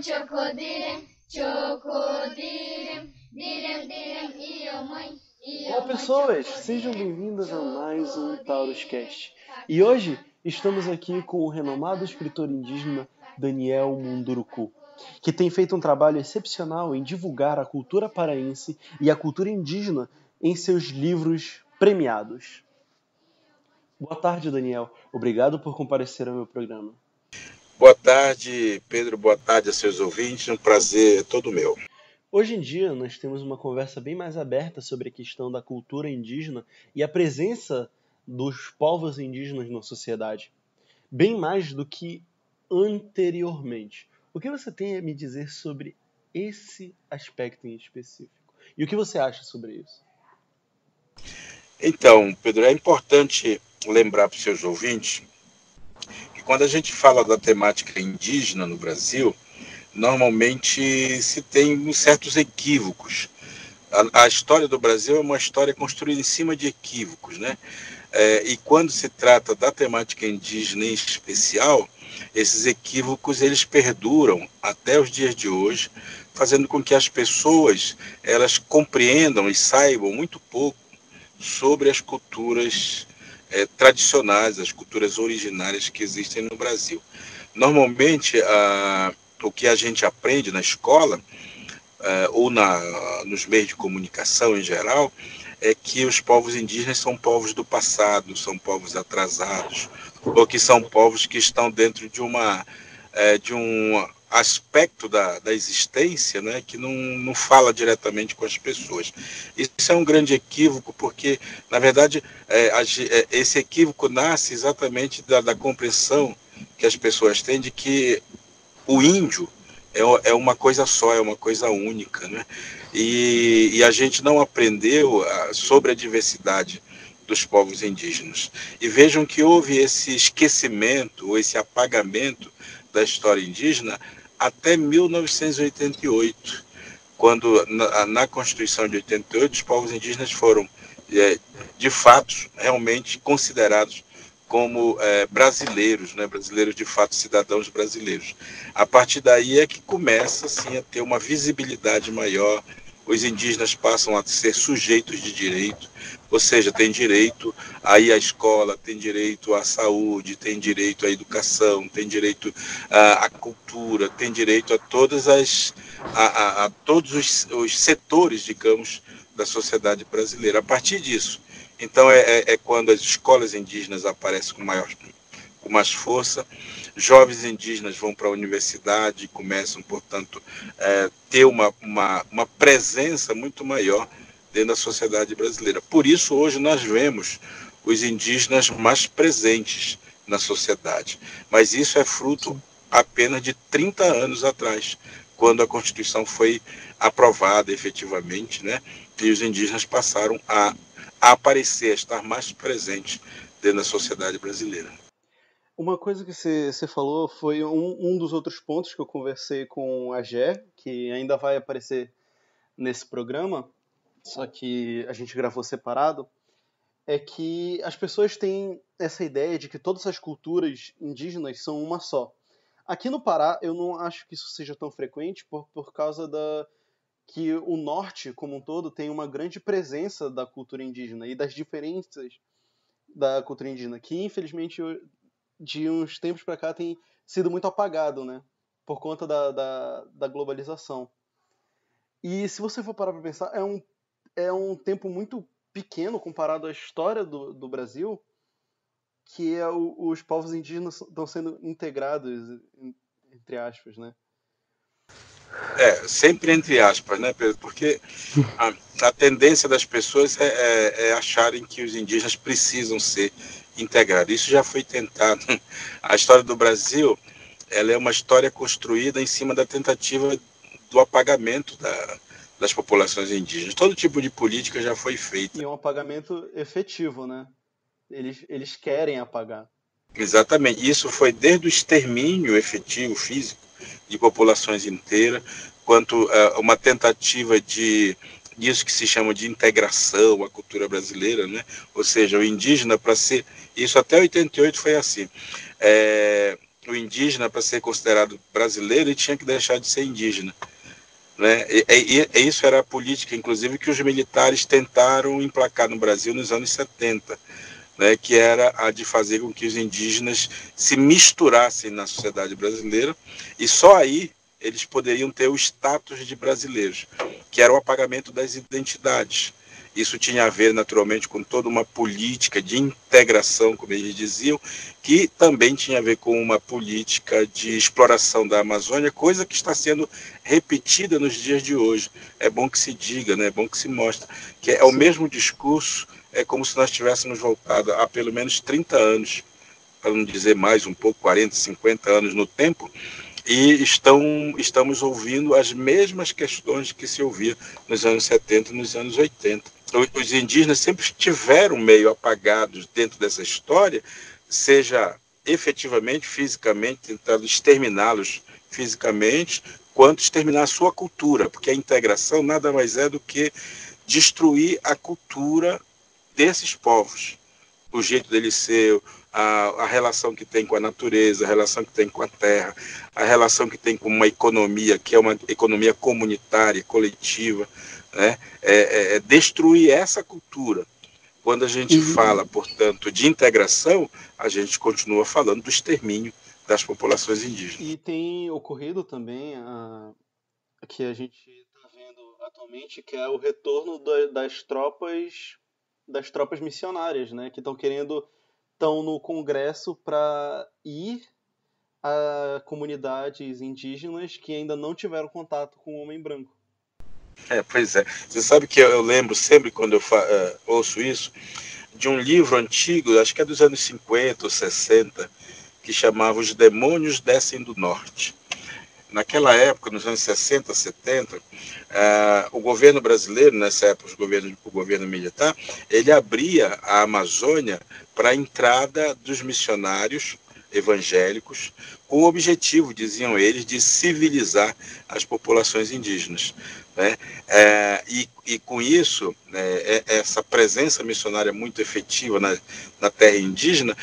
chocodirem, chocodirem, direm, direm, e a mãe, e a Olá mãe, pessoas, chocodirem. sejam bem-vindas a mais um Tauruscast. E hoje estamos aqui com o renomado escritor indígena Daniel Munduruku, que tem feito um trabalho excepcional em divulgar a cultura paraense e a cultura indígena em seus livros premiados. Boa tarde, Daniel. Obrigado por comparecer ao meu programa. Boa tarde, Pedro. Boa tarde a seus ouvintes. Um prazer todo meu. Hoje em dia, nós temos uma conversa bem mais aberta sobre a questão da cultura indígena e a presença dos povos indígenas na sociedade, bem mais do que anteriormente. O que você tem a me dizer sobre esse aspecto em específico? E o que você acha sobre isso? Então, Pedro, é importante lembrar para os seus ouvintes que quando a gente fala da temática indígena no Brasil, normalmente se tem certos equívocos. A história do Brasil é uma história construída em cima de equívocos, né? E quando se trata da temática indígena em especial, esses equívocos eles perduram até os dias de hoje, fazendo com que as pessoas elas compreendam e saibam muito pouco sobre as culturas tradicionais, as culturas originárias que existem no Brasil. Normalmente, o que a gente aprende na escola ou nos meios de comunicação em geral, é que os povos indígenas são povos do passado, são povos atrasados, ou que são povos que estão dentro de um aspecto da existência, né, que não fala diretamente com as pessoas. Isso é um grande equívoco, porque, na verdade, esse equívoco nasce exatamente da compreensão que as pessoas têm de que o índio é uma coisa só, é uma coisa única, né? E a gente não aprendeu sobre a diversidade dos povos indígenas. E vejam que houve esse esquecimento, ou esse apagamento da história indígena até 1988, quando na Constituição de 88 os povos indígenas foram, de fato, realmente considerados como brasileiros, né? Brasileiros de fato, cidadãos brasileiros. A partir daí é que começa assim, a ter uma visibilidade maior, os indígenas passam a ser sujeitos de direito, ou seja, tem direito a ir à escola, tem direito à saúde, tem direito à educação, tem direito à cultura, tem direito a todos os setores, digamos, da sociedade brasileira. A partir disso, então é quando as escolas indígenas aparecem com mais força, jovens indígenas vão para a universidade e começam, portanto, ter uma presença muito maior dentro da sociedade brasileira. Por isso, hoje, nós vemos os indígenas mais presentes na sociedade. Mas isso é fruto apenas de 30 anos atrás, quando a Constituição foi aprovada efetivamente, né? E os indígenas passaram a aparecer, a estar mais presentes dentro da sociedade brasileira. Uma coisa que você falou foi um dos outros pontos que eu conversei com a Gé, que ainda vai aparecer nesse programa, só que a gente gravou separado, é que as pessoas têm essa ideia de que todas as culturas indígenas são uma só. Aqui no Pará, eu não acho que isso seja tão frequente por causa que o norte, como um todo, tem uma grande presença da cultura indígena e das diferenças da cultura indígena, que infelizmente de uns tempos para cá tem sido muito apagado, né? Por conta da globalização. E se você for parar para pensar, é um tempo muito pequeno comparado à história do Brasil, que os povos indígenas estão sendo integrados, entre aspas, né? Sempre entre aspas, né, Pedro? Porque a tendência das pessoas é acharem que os indígenas precisam ser integrados. Isso já foi tentado. A história do Brasil, ela é uma história construída em cima da tentativa do apagamento das populações indígenas. Todo tipo de política já foi feita. E é um apagamento efetivo, né? Eles querem apagar. Exatamente. Isso foi desde o extermínio efetivo, físico, de populações inteiras, quanto uma tentativa disso que se chama de integração à cultura brasileira, né? Ou seja, o indígena, para ser... Isso até 88 foi assim. o indígena, para ser considerado brasileiro, ele tinha que deixar de ser indígena. Né? Isso era a política, inclusive, que os militares tentaram emplacar no Brasil nos anos 70, né? Que era a de fazer com que os indígenas se misturassem na sociedade brasileira, e só aí eles poderiam ter o status de brasileiros, que era o apagamento das identidades. Isso tinha a ver, naturalmente, com toda uma política de integração, como eles diziam, que também tinha a ver com uma política de exploração da Amazônia, coisa que está sendo repetida nos dias de hoje. É bom que se diga, né? É bom que se mostre, que é o mesmo discurso, é como se nós tivéssemos voltado há pelo menos 30 anos, para não dizer mais um pouco, 40, 50 anos no tempo, e estamos ouvindo as mesmas questões que se ouvia nos anos 70 e nos anos 80. Os indígenas sempre estiveram meio apagados dentro dessa história, seja efetivamente, fisicamente, tentando exterminá-los fisicamente, quanto exterminar a sua cultura, porque a integração nada mais é do que destruir a cultura desses povos, o jeito deles ser, a relação que tem com a natureza, a relação que tem com a terra, a relação que tem com uma economia, que é uma economia comunitária, coletiva, né? Destruir essa cultura. Quando a gente fala, portanto, de integração, a gente continua falando do extermínio das populações indígenas. E tem ocorrido também, que a gente está vendo atualmente, que é o retorno das tropas missionárias, né, que estão no Congresso para ir a comunidades indígenas que ainda não tiveram contato com o homem branco. Pois é. Você sabe que eu lembro sempre, quando eu ouço isso, de um livro antigo, acho que é dos anos 50 ou 60, que chamava Os Demônios Descem do Norte. Naquela época, nos anos 60, 70, o governo brasileiro, nessa época o governo militar, ele abria a Amazônia para a entrada dos missionários evangélicos, com o objetivo, diziam eles, de civilizar as populações indígenas. Né? E com isso, essa presença missionária muito efetiva na terra indígena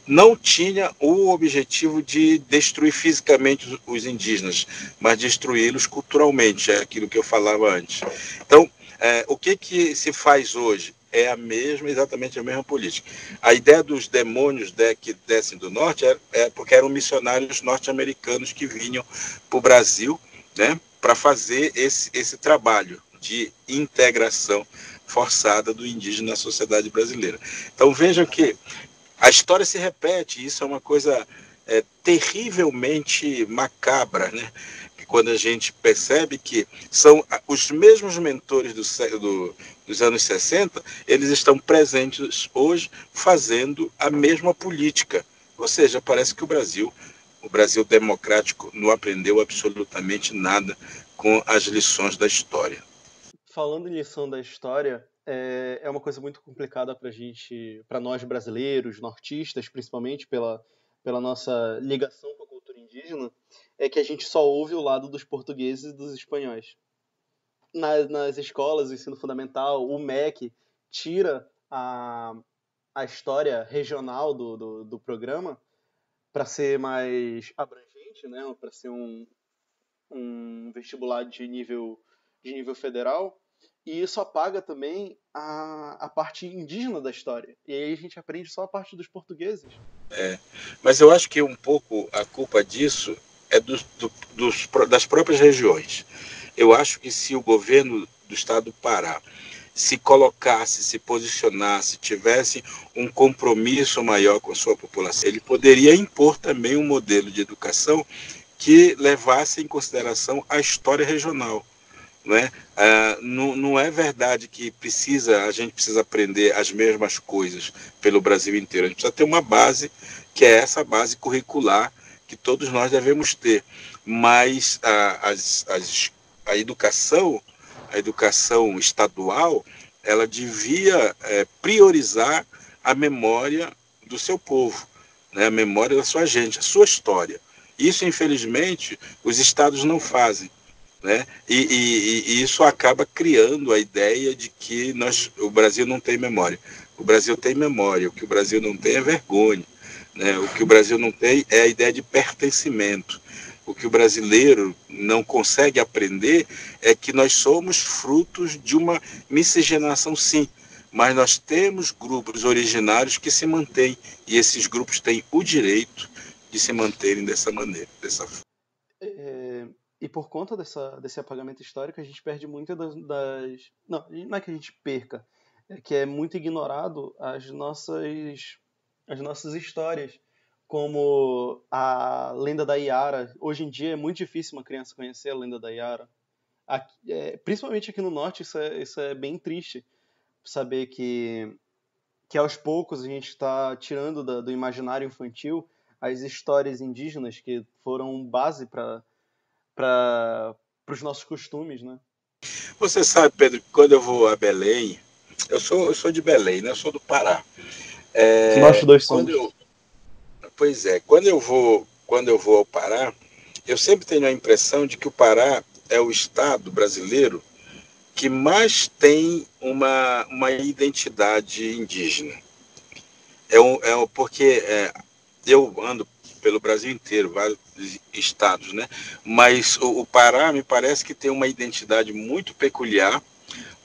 não tinha o objetivo de destruir fisicamente os indígenas, mas destruí-los culturalmente, é aquilo que eu falava antes. Então, o que se faz hoje? É exatamente a mesma política. A ideia dos demônios que descem do norte porque eram missionários norte-americanos que vinham para o Brasil, né, para fazer esse trabalho de integração forçada do indígena na sociedade brasileira. Então vejam que a história se repete, isso é uma coisa terrivelmente macabra, né? Quando a gente percebe que são os mesmos mentores dos anos 60, eles estão presentes hoje fazendo a mesma política. Ou seja, parece que o Brasil democrático não aprendeu absolutamente nada com as lições da história. Falando em lição da história, é uma coisa muito complicada para nós brasileiros, nortistas, principalmente pela nossa ligação com a cultura indígena, é que a gente só ouve o lado dos portugueses e dos espanhóis. Nas escolas, o ensino fundamental, o MEC tira a história regional do programa para ser mais abrangente, né? Para ser um vestibular de nível federal, e isso apaga também a parte indígena da história. E aí a gente aprende só a parte dos portugueses. Mas eu acho que um pouco a culpa disso é das próprias regiões. Eu acho que se o governo do estado do Pará se colocasse, se posicionasse, tivesse um compromisso maior com a sua população, ele poderia impor também um modelo de educação que levasse em consideração a história regional. Né? Não é verdade que a gente precisa aprender as mesmas coisas pelo Brasil inteiro. A gente precisa ter uma base, que é essa base curricular que todos nós devemos ter. Mas a educação estadual, ela devia priorizar a memória do seu povo, né? A memória da sua gente, a sua história. Isso, infelizmente, os estados não fazem. Né? E isso acaba criando a ideia de que o Brasil não tem memória. O Brasil tem memória, o que o Brasil não tem é vergonha. né? O que o Brasil não tem é a ideia de pertencimento. O que o brasileiro não consegue aprender é que nós somos frutos de uma miscigenação, sim, mas nós temos grupos originários que se mantêm, e esses grupos têm o direito de se manterem dessa maneira, dessa forma. E por conta desse apagamento histórico, a gente perde muitas não é que a gente perca, é que é muito ignorado as nossas histórias, como a lenda da Iara. Hoje em dia é muito difícil uma criança conhecer a lenda da Iara. Principalmente aqui no norte, isso é bem triste, saber que aos poucos a gente está tirando do imaginário infantil as histórias indígenas que foram base para os nossos costumes, né? Você sabe, Pedro, que quando eu vou a Belém, eu sou de Belém, né? Eu sou do Pará. Nós dois somos. Quando eu vou ao Pará, eu sempre tenho a impressão de que o Pará é o estado brasileiro que mais tem uma identidade indígena. Porque eu ando pelo Brasil inteiro, vários estados, né? Mas o Pará me parece que tem uma identidade muito peculiar,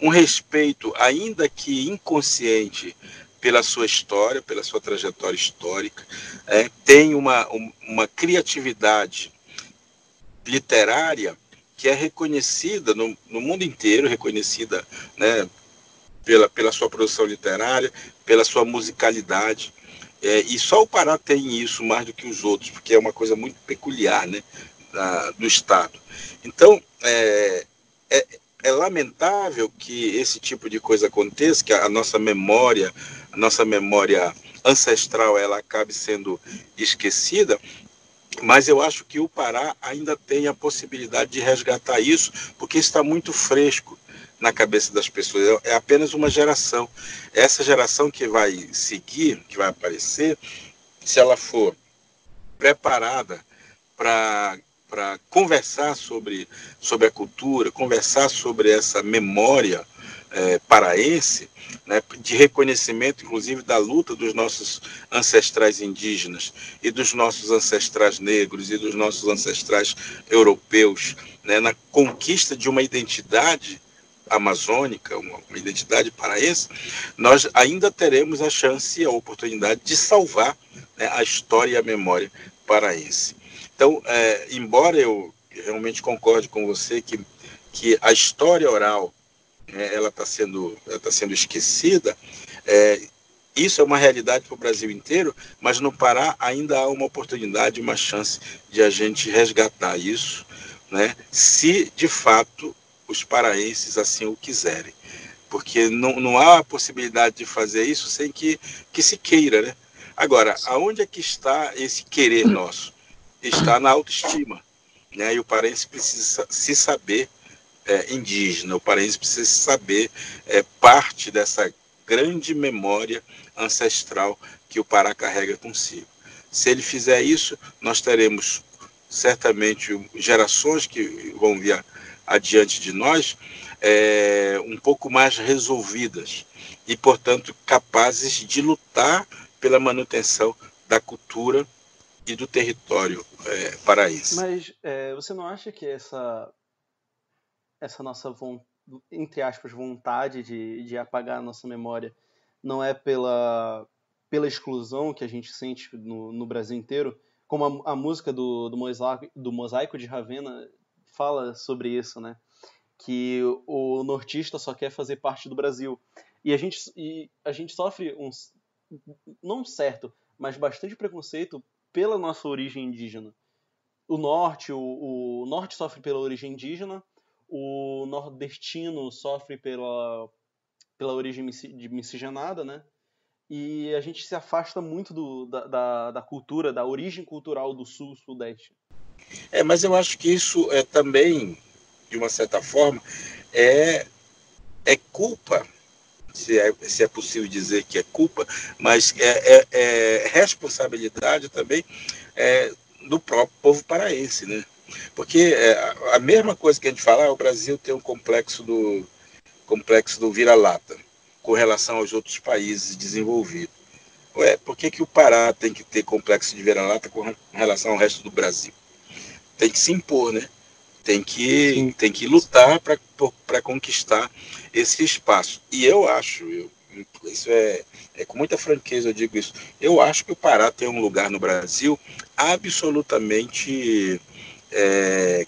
um respeito, ainda que inconsciente, pela sua história, pela sua trajetória histórica, tem uma criatividade literária que é reconhecida no mundo inteiro, reconhecida, né, pela sua produção literária, pela sua musicalidade. E só o Pará tem isso mais do que os outros, porque é uma coisa muito peculiar, né, do Estado. Então, é lamentável que esse tipo de coisa aconteça, que a nossa memória ancestral, ela acabe sendo esquecida, mas eu acho que o Pará ainda tem a possibilidade de resgatar isso, porque está muito fresco na cabeça das pessoas. É apenas uma geração. Essa geração que vai seguir, que vai aparecer, se ela for preparada para conversar sobre a cultura, conversar sobre essa memória paraense, né, de reconhecimento, inclusive, da luta dos nossos ancestrais indígenas e dos nossos ancestrais negros e dos nossos ancestrais europeus, né, na conquista de uma identidade amazônica, uma identidade paraense, nós ainda teremos a chance e a oportunidade de salvar, né, a história e a memória paraense. Então, embora eu realmente concorde com você que a história oral ela está sendo esquecida, isso é uma realidade para o Brasil inteiro, mas no Pará ainda há uma oportunidade, uma chance de a gente resgatar isso, né, se de fato os paraenses assim o quiserem. Porque não há a possibilidade de fazer isso sem que se queira, né? Agora, aonde é que está esse querer nosso? Está na autoestima, né? E o paraense precisa se saber indígena, o paraense precisa se saber parte dessa grande memória ancestral que o Pará carrega consigo. Se ele fizer isso, nós teremos certamente gerações que vão vir adiante de nós um pouco mais resolvidas e, portanto, capazes de lutar pela manutenção da cultura e do território paraense. Mas você não acha que essa nossa, entre aspas, vontade de apagar a nossa memória não é pela exclusão que a gente sente no Brasil inteiro? Como a música do Mosaico de Ravenna fala sobre isso, né? Que o nortista só quer fazer parte do Brasil. E a gente sofre não certo, mas bastante preconceito pela nossa origem indígena. O norte sofre pela origem indígena, o nordestino sofre pela origem miscigenada, né? E a gente se afasta muito da cultura, da origem cultural do sul-sudeste. Mas eu acho que isso também, de uma certa forma, é culpa, se é possível dizer que é culpa, mas é responsabilidade também do próprio povo paraense, né? Porque a mesma coisa que a gente fala, o Brasil tem um complexo do vira-lata com relação aos outros países desenvolvidos. Ué, por que, que o Pará tem que ter complexo de vira-lata com relação ao resto do Brasil? Tem que se impor, né? Sim. Tem que lutar para conquistar esse espaço. E eu acho, isso é com muita franqueza eu digo isso, eu acho que o Pará tem um lugar no Brasil absolutamente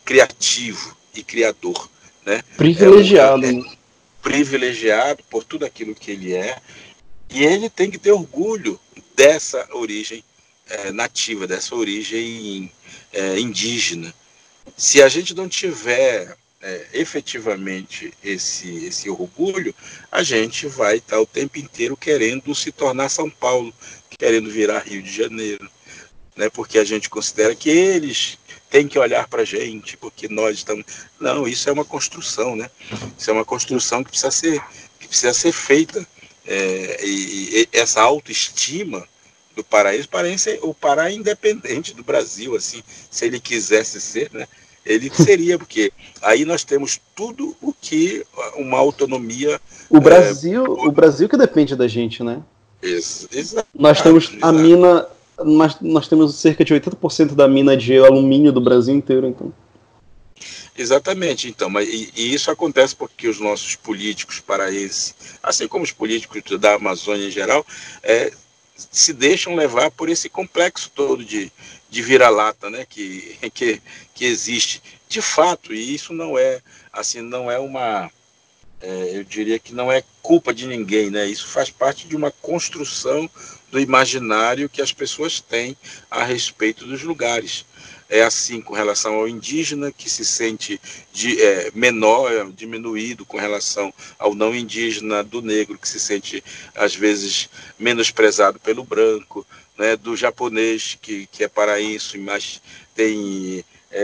criativo e criador, né? Privilegiado. Privilegiado por tudo aquilo que ele é, e ele tem que ter orgulho dessa origem nativa, dessa origem indígena. Se a gente não tiver efetivamente esse orgulho, a gente vai estar o tempo inteiro querendo se tornar São Paulo, querendo virar Rio de Janeiro, né? Porque a gente considera que eles têm que olhar para a gente, porque nós estamos... Não, isso é uma construção, né? Isso é uma construção que precisa ser feita. E essa autoestima do paraense, o Pará é independente do Brasil, assim, se ele quisesse ser, né? Ele seria, porque aí nós temos tudo o que uma autonomia... O Brasil que depende da gente, né? Exato, Nós temos a exato. mina, nós temos cerca de 80% da mina de alumínio do Brasil inteiro, então. Exatamente, então, e isso acontece porque os nossos políticos paraenses, assim como os políticos da Amazônia em geral, se deixam levar por esse complexo todo de vira-lata, né, que existe de fato, e isso não é assim, não é uma, eu diria que não é culpa de ninguém, né? Isso faz parte de uma construção do imaginário que as pessoas têm a respeito dos lugares. É assim com relação ao indígena, que se sente menor, diminuído com relação ao não indígena, do negro, que se sente, às vezes, menosprezado pelo branco, né? Do japonês, que é paraense, mas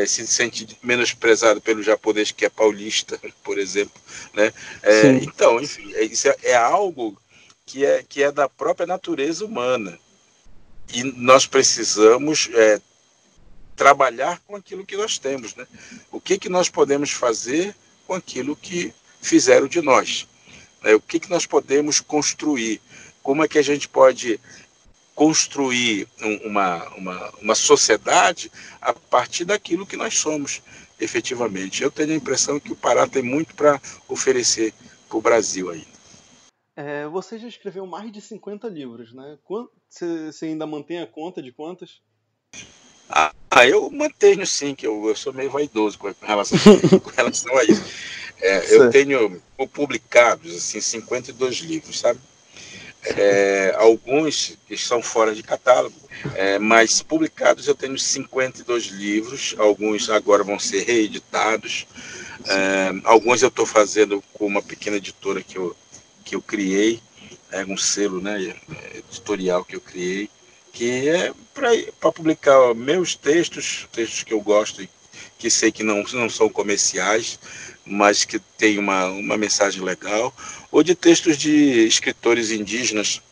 se sente menosprezado pelo japonês, que é paulista, por exemplo, né? Então, enfim, isso é algo que é da própria natureza humana. E nós precisamos trabalhar com aquilo que nós temos, né? O que nós podemos fazer com aquilo que fizeram de nós? O que nós podemos construir? Como é que a gente pode construir uma sociedade a partir daquilo que nós somos, efetivamente? Eu tenho a impressão que o Pará tem muito para oferecer para o Brasil ainda. Você já escreveu mais de 50 livros, né? Você ainda mantém a conta de quantos? Eu mantenho sim, que eu sou meio vaidoso com relação a isso. Eu tenho publicados assim, 52 livros, sabe? Alguns que são fora de catálogo, mas publicados eu tenho 52 livros, alguns agora vão ser reeditados, alguns eu estou fazendo com uma pequena editora que eu criei, um selo, né, editorial que eu criei, que é para publicar meus textos que eu gosto e que sei que não são comerciais, mas que tem uma mensagem legal, ou de textos de escritores indígenas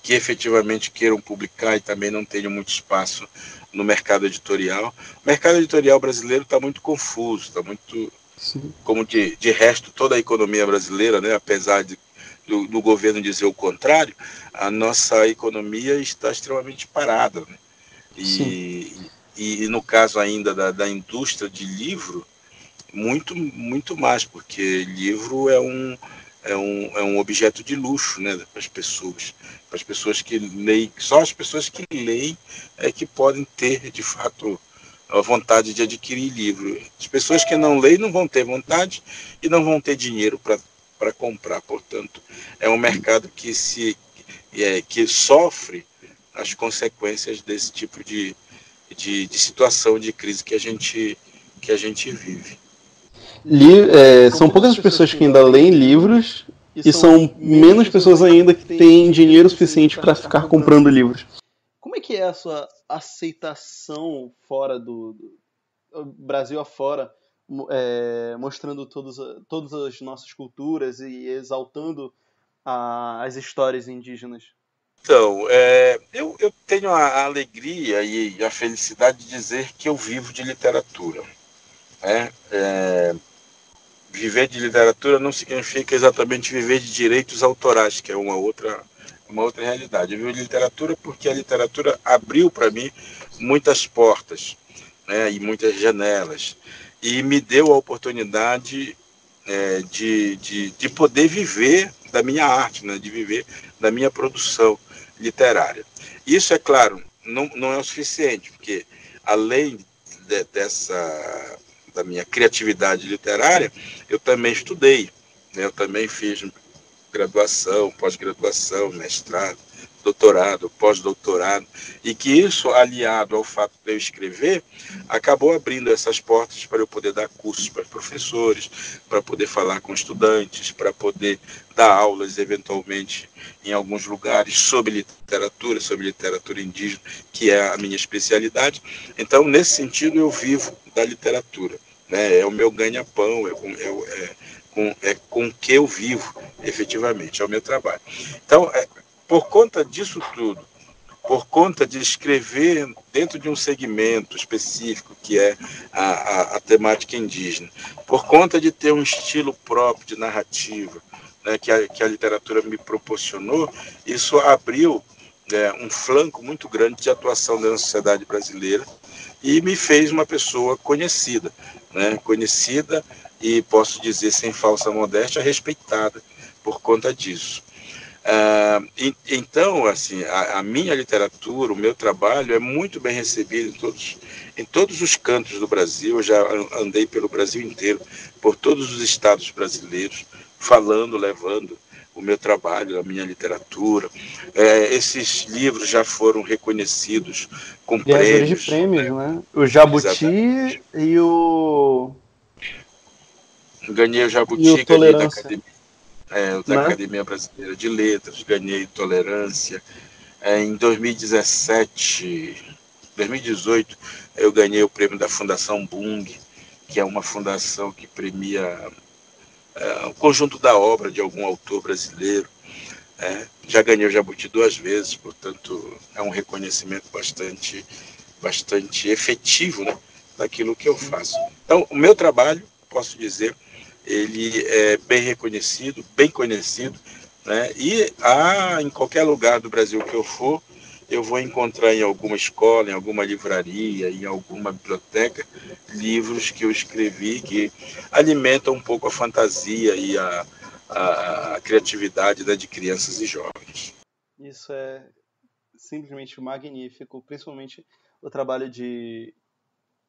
que efetivamente queiram publicar e também não tenham muito espaço no mercado editorial. O mercado editorial brasileiro está muito confuso, está muito... Sim. Como de resto toda a economia brasileira, né, apesar do governo dizer o contrário, a nossa economia está extremamente parada, né? E no caso ainda da indústria de livro, muito, muito mais, porque livro é um objeto de luxo, né, para as pessoas que leem. Só as pessoas que leem que podem ter, de fato, a vontade de adquirir livro. As pessoas que não leem não vão ter vontade e não vão ter dinheiro para comprar. Portanto, é um mercado que sofre as consequências desse tipo de situação de crise que a gente vive. São poucas as pessoas que ainda leem livros e são menos pessoas ainda que têm dinheiro suficiente para ficar comprando livros. Como é que é a sua aceitação fora do Brasil afora, mostrando todas as nossas culturas e exaltando as histórias indígenas? Então, eu tenho a alegria e a felicidade de dizer que eu vivo de literatura. Viver de literatura não significa exatamente viver de direitos autorais, que é uma outra uma outra realidade. Eu vivo literatura porque a literatura abriu para mim muitas portas, né, e muitas janelas, e me deu a oportunidade de poder viver da minha arte, né, de viver da minha produção literária. Isso, é claro, não é o suficiente, porque além da minha criatividade literária, eu também estudei, né, eu também fiz graduação, pós-graduação, mestrado, doutorado, pós-doutorado, e que isso, aliado ao fato de eu escrever, acabou abrindo essas portas para eu poder dar cursos para professores, para poder falar com estudantes, para poder dar aulas, eventualmente, em alguns lugares, sobre literatura indígena, que é a minha especialidade. Então, nesse sentido, eu vivo da literatura, né? É o meu ganha-pão, é com que eu vivo, efetivamente, é o meu trabalho. Então, por conta disso tudo, por conta de escrever dentro de um segmento específico, que é a temática indígena, por conta de ter um estilo próprio de narrativa, né, que a literatura me proporcionou, isso abriu um flanco muito grande de atuação dentro da sociedade brasileira e me fez uma pessoa conhecida, né, conhecida e, posso dizer, sem falsa modéstia, respeitada por conta disso. Então, assim, a minha literatura, o meu trabalho é muito bem recebido em todos os cantos do Brasil. Eu já andei pelo Brasil inteiro, por todos os estados brasileiros, falando, levando o meu trabalho, a minha literatura. Esses livros já foram reconhecidos com Ganhadores de prêmios. prêmios, né? O Jabuti Exatamente. e o Ganhei o Jabuti, ganhei Tolerância, da né? Academia Brasileira de Letras, ganhei Tolerância. Em 2017, 2018, eu ganhei o prêmio da Fundação Bung, que é uma fundação que premia o conjunto da obra de algum autor brasileiro. Já ganhei o Jabuti 2 vezes, portanto, é um reconhecimento bastante efetivo, né, daquilo que eu faço. Então, o meu trabalho, posso dizer, ele é bem reconhecido, bem conhecido, né, e em qualquer lugar do Brasil que eu for, eu vou encontrar em alguma escola, em alguma livraria, em alguma biblioteca, livros que eu escrevi que alimentam um pouco a fantasia e a criatividade, né, de crianças e jovens. Isso é simplesmente magnífico, principalmente o trabalho de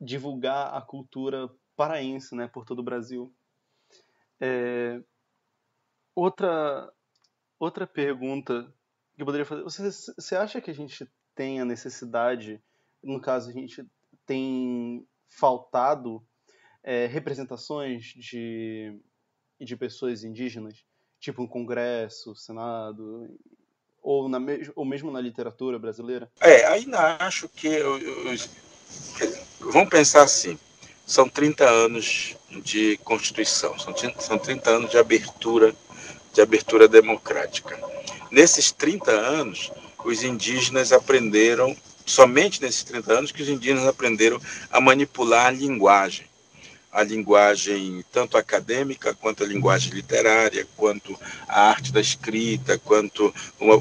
divulgar a cultura paraense, né, por todo o Brasil. Outra pergunta que eu poderia fazer, você acha que a gente tem a necessidade, no caso a gente tem faltado representações de pessoas indígenas, tipo um congresso, senado, ou mesmo na literatura brasileira? Ainda acho que vamos pensar assim, são 30 anos de Constituição, são 30 anos de abertura democrática. Nesses 30 anos, os indígenas aprenderam, somente nesses 30 anos, que os indígenas aprenderam a manipular a linguagem tanto acadêmica, quanto a linguagem literária, quanto a arte da escrita, quanto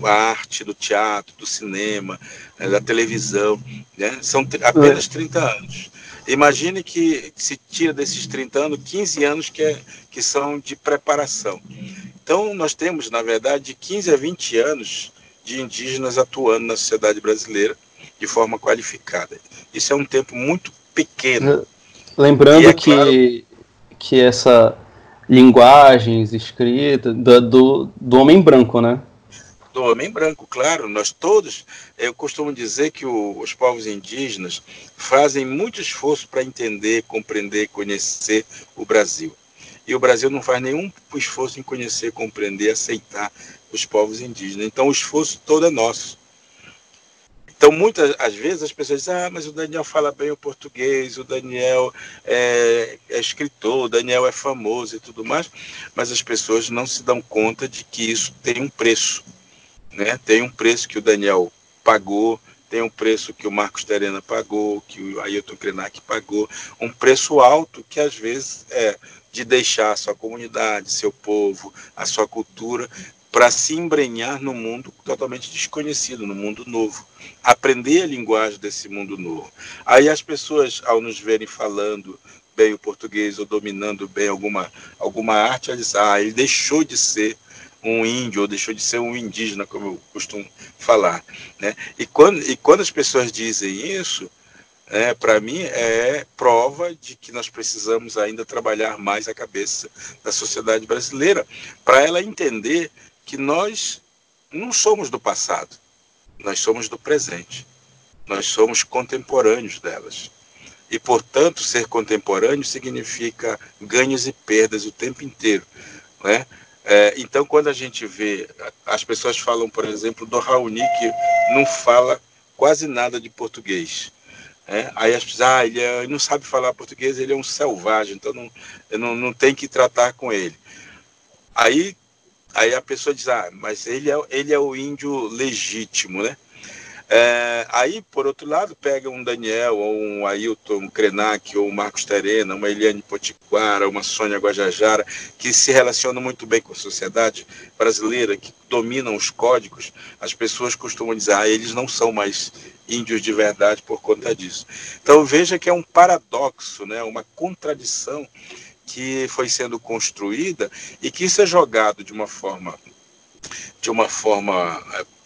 a arte do teatro, do cinema, da televisão. Né? São apenas 30 anos. Imagine que se tira desses 30 anos, 15 anos que são de preparação. Então, nós temos, na verdade, 15 a 20 anos de indígenas atuando na sociedade brasileira de forma qualificada. Isso é um tempo muito pequeno. Lembrando é claro, que essa linguagem escrita do homem branco, né? do homem branco, claro, nós todos, eu costumo dizer que os povos indígenas fazem muito esforço para entender, compreender, conhecer o Brasil. E o Brasil não faz nenhum esforço em conhecer, compreender, aceitar os povos indígenas. Então o esforço todo é nosso. Então, muitas às vezes as pessoas dizem, mas o Daniel fala bem o português, o Daniel é escritor, o Daniel é famoso e tudo mais, mas as pessoas não se dão conta de que isso tem um preço. Né? Tem um preço que o Daniel pagou, tem um preço que o Marcos Terena pagou, que o Ailton Krenak pagou, um preço alto que às vezes é de deixar a sua comunidade, seu povo, a sua cultura, para se embrenhar no mundo totalmente desconhecido, no mundo novo. Aprender a linguagem desse mundo novo. Aí as pessoas, ao nos verem falando bem o português ou dominando bem alguma arte, elas dizem, ele deixou de ser um índio ou deixou de ser um indígena, como eu costumo falar, né? E quando as pessoas dizem isso, para mim é prova de que nós precisamos ainda trabalhar mais a cabeça da sociedade brasileira para ela entender que nós não somos do passado, nós somos do presente, nós somos contemporâneos delas. E, portanto, ser contemporâneo significa ganhos e perdas o tempo inteiro, né? Então, quando a gente vê, as pessoas falam, por exemplo, do Raoni, que não fala quase nada de português. Aí as pessoas, ele não sabe falar português, ele é um selvagem, então não tem que tratar com ele. Aí a pessoa diz, mas ele é o índio legítimo, né? Aí, por outro lado, pega um Daniel, ou um Ailton um Krenak, ou um Marcos Terena, uma Eliane Potiguara, uma Sônia Guajajara, que se relacionam muito bem com a sociedade brasileira, que dominam os códigos. As pessoas costumam dizer, eles não são mais índios de verdade por conta disso. Então, veja que é um paradoxo, né? Uma contradição que foi sendo construída e que isso é jogado de uma forma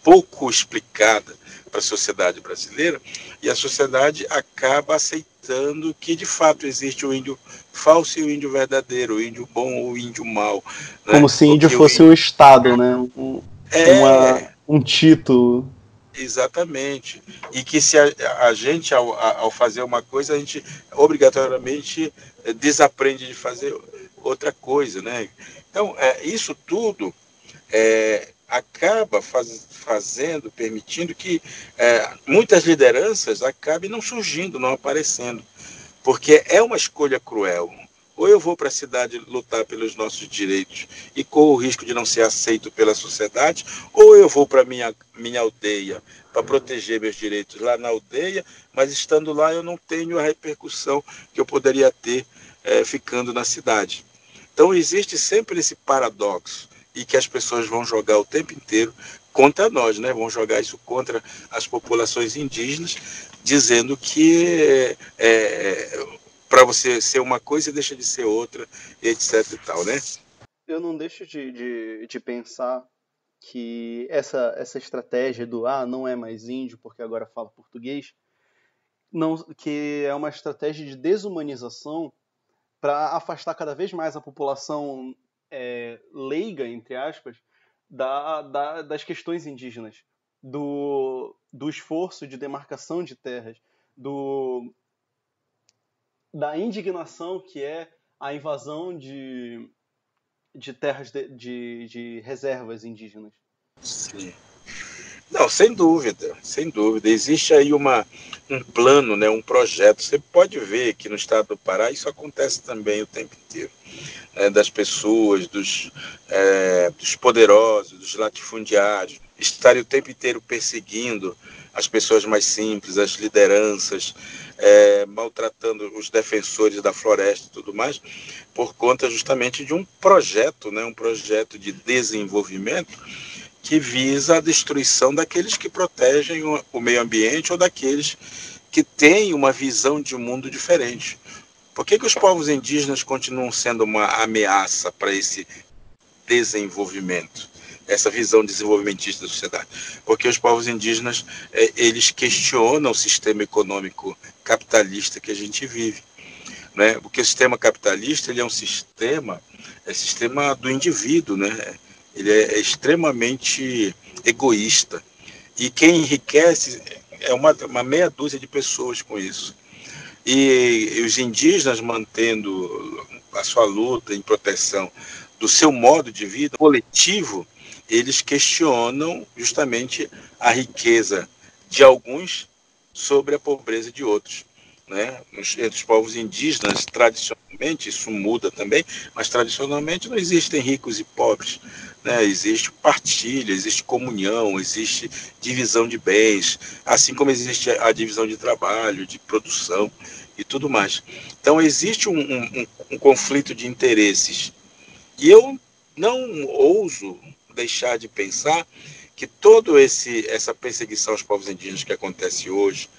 pouco explicada para a sociedade brasileira, e a sociedade acaba aceitando que de fato existe o índio falso e o índio verdadeiro, o índio bom ou o índio mau, né? Como se índio fosse um estado, né? Um título. Exatamente. E que se a gente, ao fazer uma coisa, a gente obrigatoriamente desaprende de fazer outra coisa, né? Então, isso tudo acaba permitindo que muitas lideranças acabem não surgindo, não aparecendo, porque é uma escolha cruel. Ou eu vou para a cidade lutar pelos nossos direitos e corro o risco de não ser aceito pela sociedade, ou eu vou para minha aldeia para proteger meus direitos lá na aldeia, mas estando lá eu não tenho a repercussão que eu poderia ter ficando na cidade. Então existe sempre esse paradoxo, e que as pessoas vão jogar o tempo inteiro contra nós, né? Vão jogar isso contra as populações indígenas, dizendo que para você ser uma coisa deixa de ser outra, etc e tal, né? Eu não deixo de pensar que essa estratégia do não é mais índio porque agora fala português, que é uma estratégia de desumanização para afastar cada vez mais a população leiga, entre aspas, das questões indígenas, do esforço de demarcação de terras, da indignação que é a invasão de terras de reservas indígenas. Sim. Não, sem dúvida, sem dúvida. Existe aí um plano, né, um projeto. Você pode ver que no estado do Pará isso acontece também o tempo inteiro. Das pessoas, dos poderosos, dos latifundiários, estarem o tempo inteiro perseguindo as pessoas mais simples, as lideranças, maltratando os defensores da floresta e tudo mais, por conta justamente de um projeto, né, um projeto de desenvolvimento que visa a destruição daqueles que protegem o meio ambiente ou daqueles que têm uma visão de mundo diferente. Por que os povos indígenas continuam sendo uma ameaça para esse desenvolvimento, essa visão desenvolvimentista da sociedade? Porque os povos indígenas, eles questionam o sistema econômico capitalista que a gente vive, né? Porque o sistema capitalista, ele é um sistema do indivíduo, né? Ele é extremamente egoísta. E quem enriquece é uma meia dúzia de pessoas com isso. E os indígenas, mantendo a sua luta em proteção do seu modo de vida coletivo, eles questionam justamente a riqueza de alguns sobre a pobreza de outros, né? Entre os povos indígenas, tradicionalmente, isso muda também, mas tradicionalmente não existem ricos e pobres, né? Existe partilha, existe comunhão, existe divisão de bens, assim como existe a divisão de trabalho, de produção e tudo mais. Então existe um conflito de interesses, e eu não ouso deixar de pensar que toda essa perseguição aos povos indígenas que acontece hoje,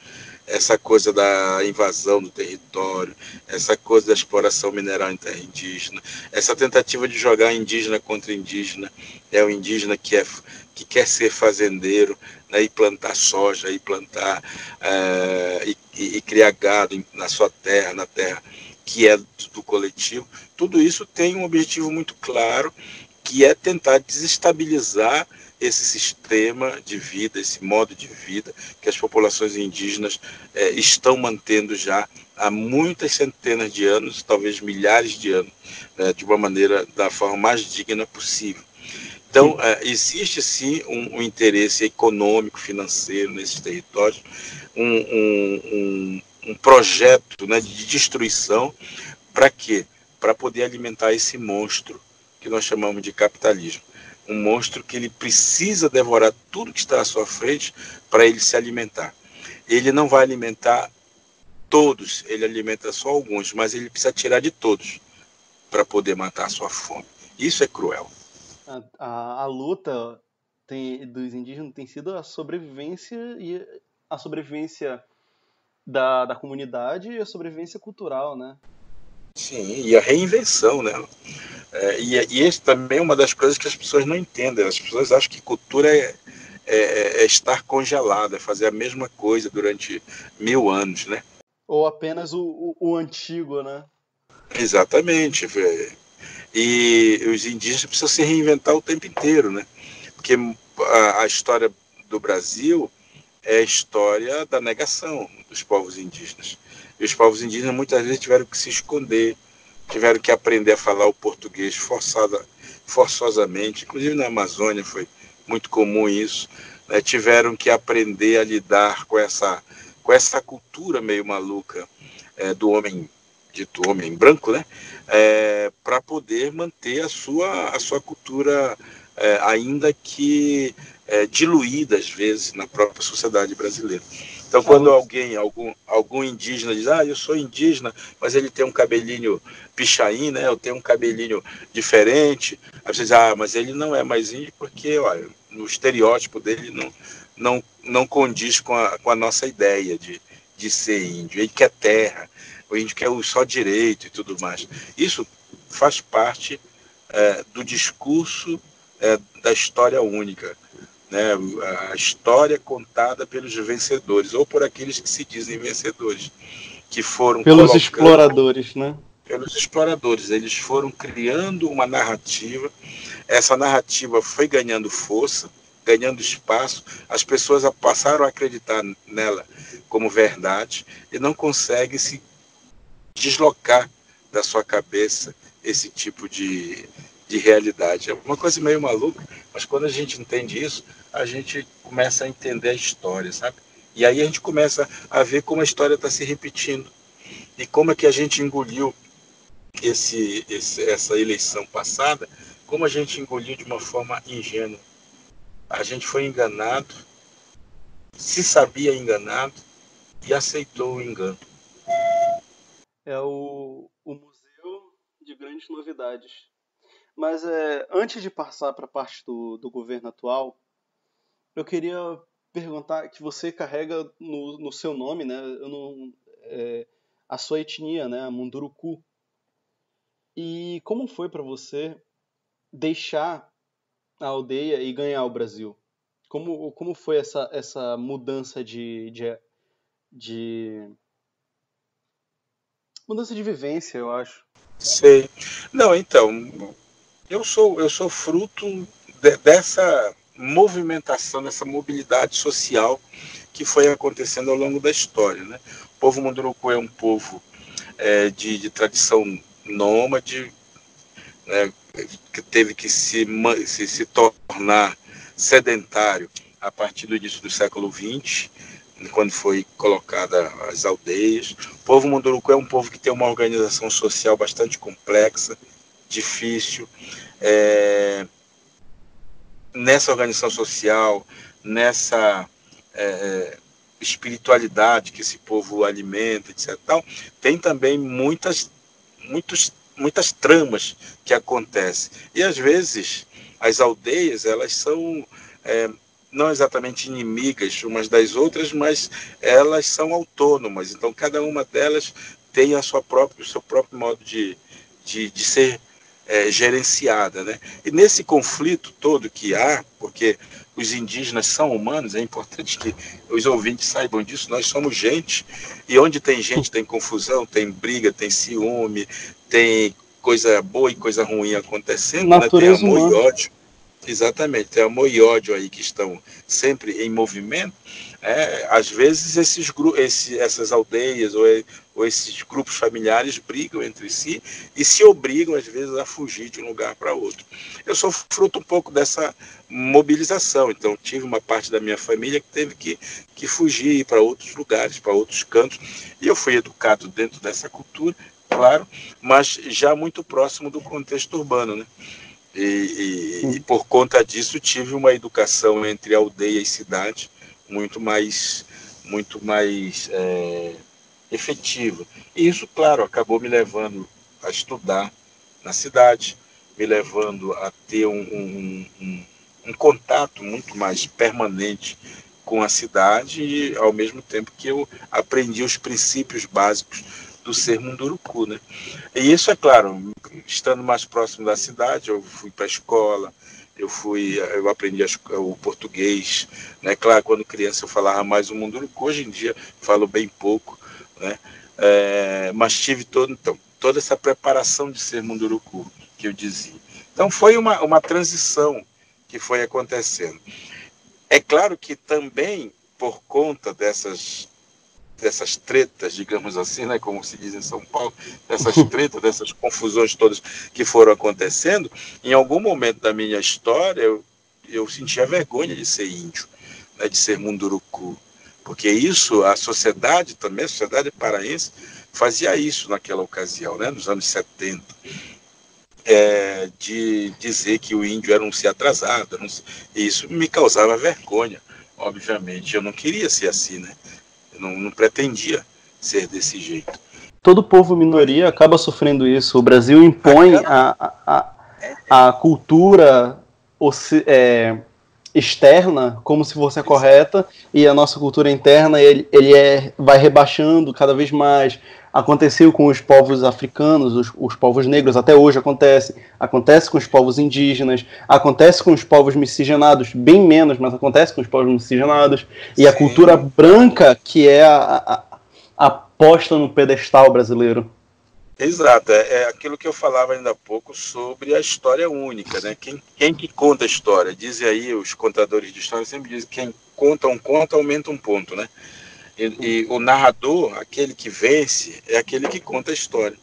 essa coisa da invasão do território, essa coisa da exploração mineral em terra indígena, essa tentativa de jogar indígena contra indígena, o indígena que quer ser fazendeiro, né, e plantar soja, e plantar e criar gado na sua terra, na terra que é do coletivo. Tudo isso tem um objetivo muito claro, que é tentar desestabilizar esse sistema de vida, esse modo de vida que as populações indígenas estão mantendo já há muitas centenas de anos, talvez milhares de anos, né, de uma maneira, da forma mais digna possível. Então, existe sim um interesse econômico, financeiro nesses territórios, um projeto, né, de destruição. Para quê? Para poder alimentar esse monstro que nós chamamos de capitalismo. Um monstro que ele precisa devorar tudo que está à sua frente para ele se alimentar. Ele não vai alimentar todos, ele alimenta só alguns, mas ele precisa tirar de todos para poder matar a sua fome. Isso é cruel. A luta dos indígenas tem sido a sobrevivência da comunidade e a sobrevivência cultural, né? Sim, e a reinvenção, né? E esse também é uma das coisas que as pessoas não entendem. As pessoas acham que cultura é estar congelado, é fazer a mesma coisa durante 1000 anos, né? Ou apenas o antigo, né? Exatamente. E os indígenas precisam se reinventar o tempo inteiro, né? Porque a história do Brasil é a história da negação dos povos indígenas. E os povos indígenas muitas vezes tiveram que se esconder, tiveram que aprender a falar o português forçosamente, inclusive na Amazônia foi muito comum isso, né? Tiveram que aprender a lidar com essa cultura meio maluca do homem, dito homem branco, né? Para poder manter a sua cultura, ainda que diluída às vezes na própria sociedade brasileira. Então, quando algum indígena diz, eu sou indígena, mas ele tem um cabelinho pichain, né? Eu tenho um cabelinho diferente, aí você diz, mas ele não é mais índio porque, olha, no estereótipo dele não condiz com a nossa ideia de ser índio. Ele quer terra, o índio quer só direito e tudo mais. Isso faz parte do discurso da história única, né? A história contada pelos vencedores, ou por aqueles que se dizem vencedores, que foram pelos exploradores, né? Pelos exploradores. Eles foram criando uma narrativa, essa narrativa foi ganhando força, ganhando espaço, as pessoas passaram a acreditar nela como verdade e não conseguem se deslocar da sua cabeça esse tipo de realidade. É uma coisa meio maluca, mas quando a gente entende isso, a gente começa a entender a história, sabe? E aí a gente começa a ver como a história está se repetindo e como é que a gente engoliu essa eleição passada, como a gente engoliu de uma forma ingênua. A gente foi enganado, se sabia enganado e aceitou o engano. É o museu de grandes novidades. Mas antes de passar para a parte do governo atual, eu queria perguntar que você carrega no seu nome, né, a sua etnia, né, a Munduruku. E como foi para você deixar a aldeia e ganhar o Brasil? Como foi essa mudança mudança de vivência, eu acho? Sei. Não, então, eu sou fruto dessa movimentação, dessa mobilidade social que foi acontecendo ao longo da história, né? O povo Munduruku é um povo de tradição nômade, né, que teve que se tornar sedentário a partir do início do século XX, quando foi colocada as aldeias. O povo Munduruku é um povo que tem uma organização social bastante complexa, difícil. Nessa organização social, nessa espiritualidade que esse povo alimenta, etc. Tem também muitas tramas que acontecem. E às vezes as aldeias, elas são não exatamente inimigas umas das outras, mas elas são autônomas. Então, cada uma delas tem o seu próprio modo de ser gerenciada, né? E nesse conflito todo que há, porque os indígenas são humanos, é importante que os ouvintes saibam disso, nós somos gente, e onde tem gente tem confusão, tem briga, tem ciúme, tem coisa boa e coisa ruim acontecendo, né? Tem Natureza amor humana. e ódio. Exatamente, tem amor e ódio aí que estão sempre em movimento. Às vezes essas aldeias ou esses grupos familiares brigam entre si e se obrigam às vezes a fugir de um lugar para outro. Eu sou fruto um pouco dessa mobilização, então tive uma parte da minha família que teve que fugir para outros lugares, para outros cantos, e eu fui educado dentro dessa cultura, claro, mas já muito próximo do contexto urbano, né? E por conta disso tive uma educação entre aldeia e cidade muito mais efetiva. E isso, claro, acabou me levando a estudar na cidade, me levando a ter um contato muito mais permanente com a cidade, e ao mesmo tempo que eu aprendi os princípios básicos do ser munduruku, né? E isso, é claro, estando mais próximo da cidade, eu fui para a escola, eu aprendi o português, né? Claro, quando criança eu falava mais o munduruku, hoje em dia falo bem pouco, né? Mas tive toda essa preparação de ser munduruku, que eu dizia. Então foi uma transição que foi acontecendo. É claro que também, por conta dessas tretas, digamos assim, né, como se diz em São Paulo, dessas tretas, dessas confusões todas que foram acontecendo, em algum momento da minha história eu sentia vergonha de ser índio, né, de ser munduruku, porque isso, a sociedade também, a sociedade paraense, fazia isso naquela ocasião, né, nos anos 70, de dizer que o índio era um ser atrasado, e isso me causava vergonha, obviamente, eu não queria ser assim, né? Não pretendia ser desse jeito. Todo povo minoria acaba sofrendo isso. O Brasil impõe a cultura externa como se fosse a correta, e a nossa cultura interna vai rebaixando cada vez mais. Aconteceu com os povos africanos, os povos negros, até hoje acontece com os povos indígenas, acontece com os povos miscigenados, bem menos, mas acontece com os povos miscigenados. E a cultura branca que é a posta no pedestal brasileiro. Exato, é aquilo que eu falava ainda há pouco sobre a história única, né? Quem que conta a história? Dizem aí, os contadores de história sempre dizem que quem conta um conto aumenta um ponto, né? E o narrador, aquele que vence, é aquele que conta a história.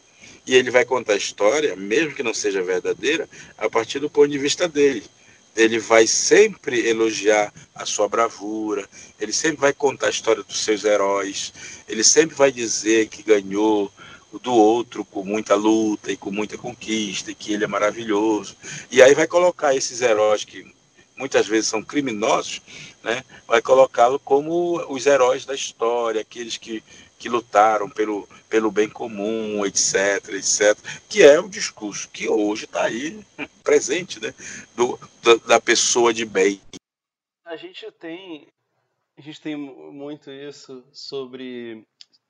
E ele vai contar a história, mesmo que não seja verdadeira, a partir do ponto de vista dele. Ele vai sempre elogiar a sua bravura, ele sempre vai contar a história dos seus heróis, ele sempre vai dizer que ganhou do outro com muita luta e com muita conquista, e que ele é maravilhoso. E aí vai colocar esses heróis que muitas vezes são criminosos, né? Vai colocá-lo como os heróis da história, aqueles que lutaram pelo bem comum, etc, etc, que é o discurso que hoje está aí presente, né? Da pessoa de bem. A gente tem muito isso sobre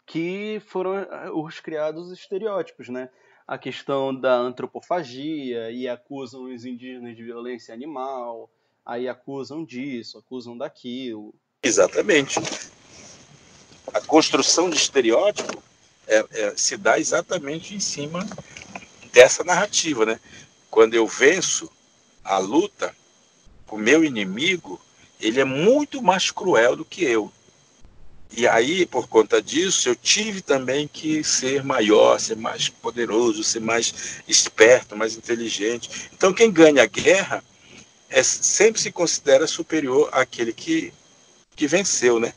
que foram os criados estereótipos, né? A questão da antropofagia, e acusam os indígenas de violência animal, aí acusam disso, acusam daquilo. Exatamente. A construção de estereótipo se dá exatamente em cima dessa narrativa, né? Quando eu venço a luta, o meu inimigo, ele é muito mais cruel do que eu. E aí, por conta disso, eu tive também que ser maior, ser mais poderoso, ser mais esperto, mais inteligente. Então, quem ganha a guerra sempre se considera superior àquele que venceu, né?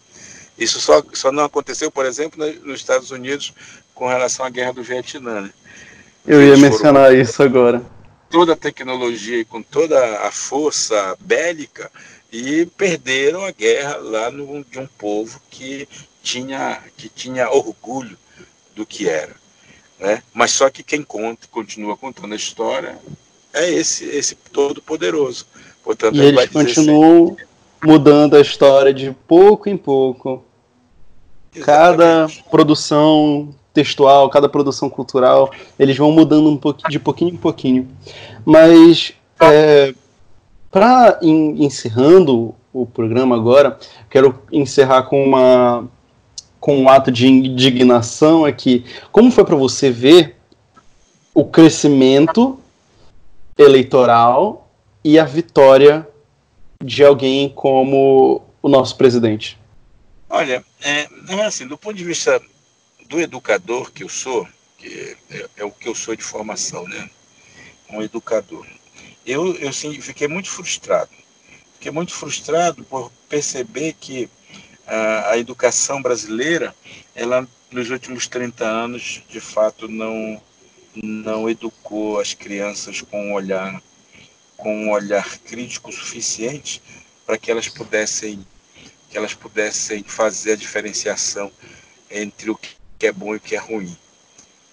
Isso só não aconteceu, por exemplo, nos Estados Unidos com relação à guerra do Vietnã, né? Eu ia mencionar isso agora. Toda a tecnologia e com toda a força bélica, e perderam a guerra lá de um povo que tinha orgulho do que era, né? Mas só que quem continua contando a história é esse todo-poderoso. Portanto, E ele eles vai dizer continuam mudando a história de pouco em pouco. Cada exatamente. produção textual, cada produção cultural, eles vão mudando de pouquinho em pouquinho. Mas, para encerrando o programa agora, quero encerrar com um ato de indignação aqui. Como foi para você ver o crescimento eleitoral e a vitória de alguém como o nosso presidente? Olha, assim, do ponto de vista do educador que eu sou, que é o que eu sou de formação, né? Um educador. Eu sim, fiquei muito frustrado. Fiquei muito frustrado por perceber que a educação brasileira, ela nos últimos 30 anos, de fato, não educou as crianças com um olhar crítico suficiente para que elas pudessem fazer a diferenciação entre o que é bom e o que é ruim,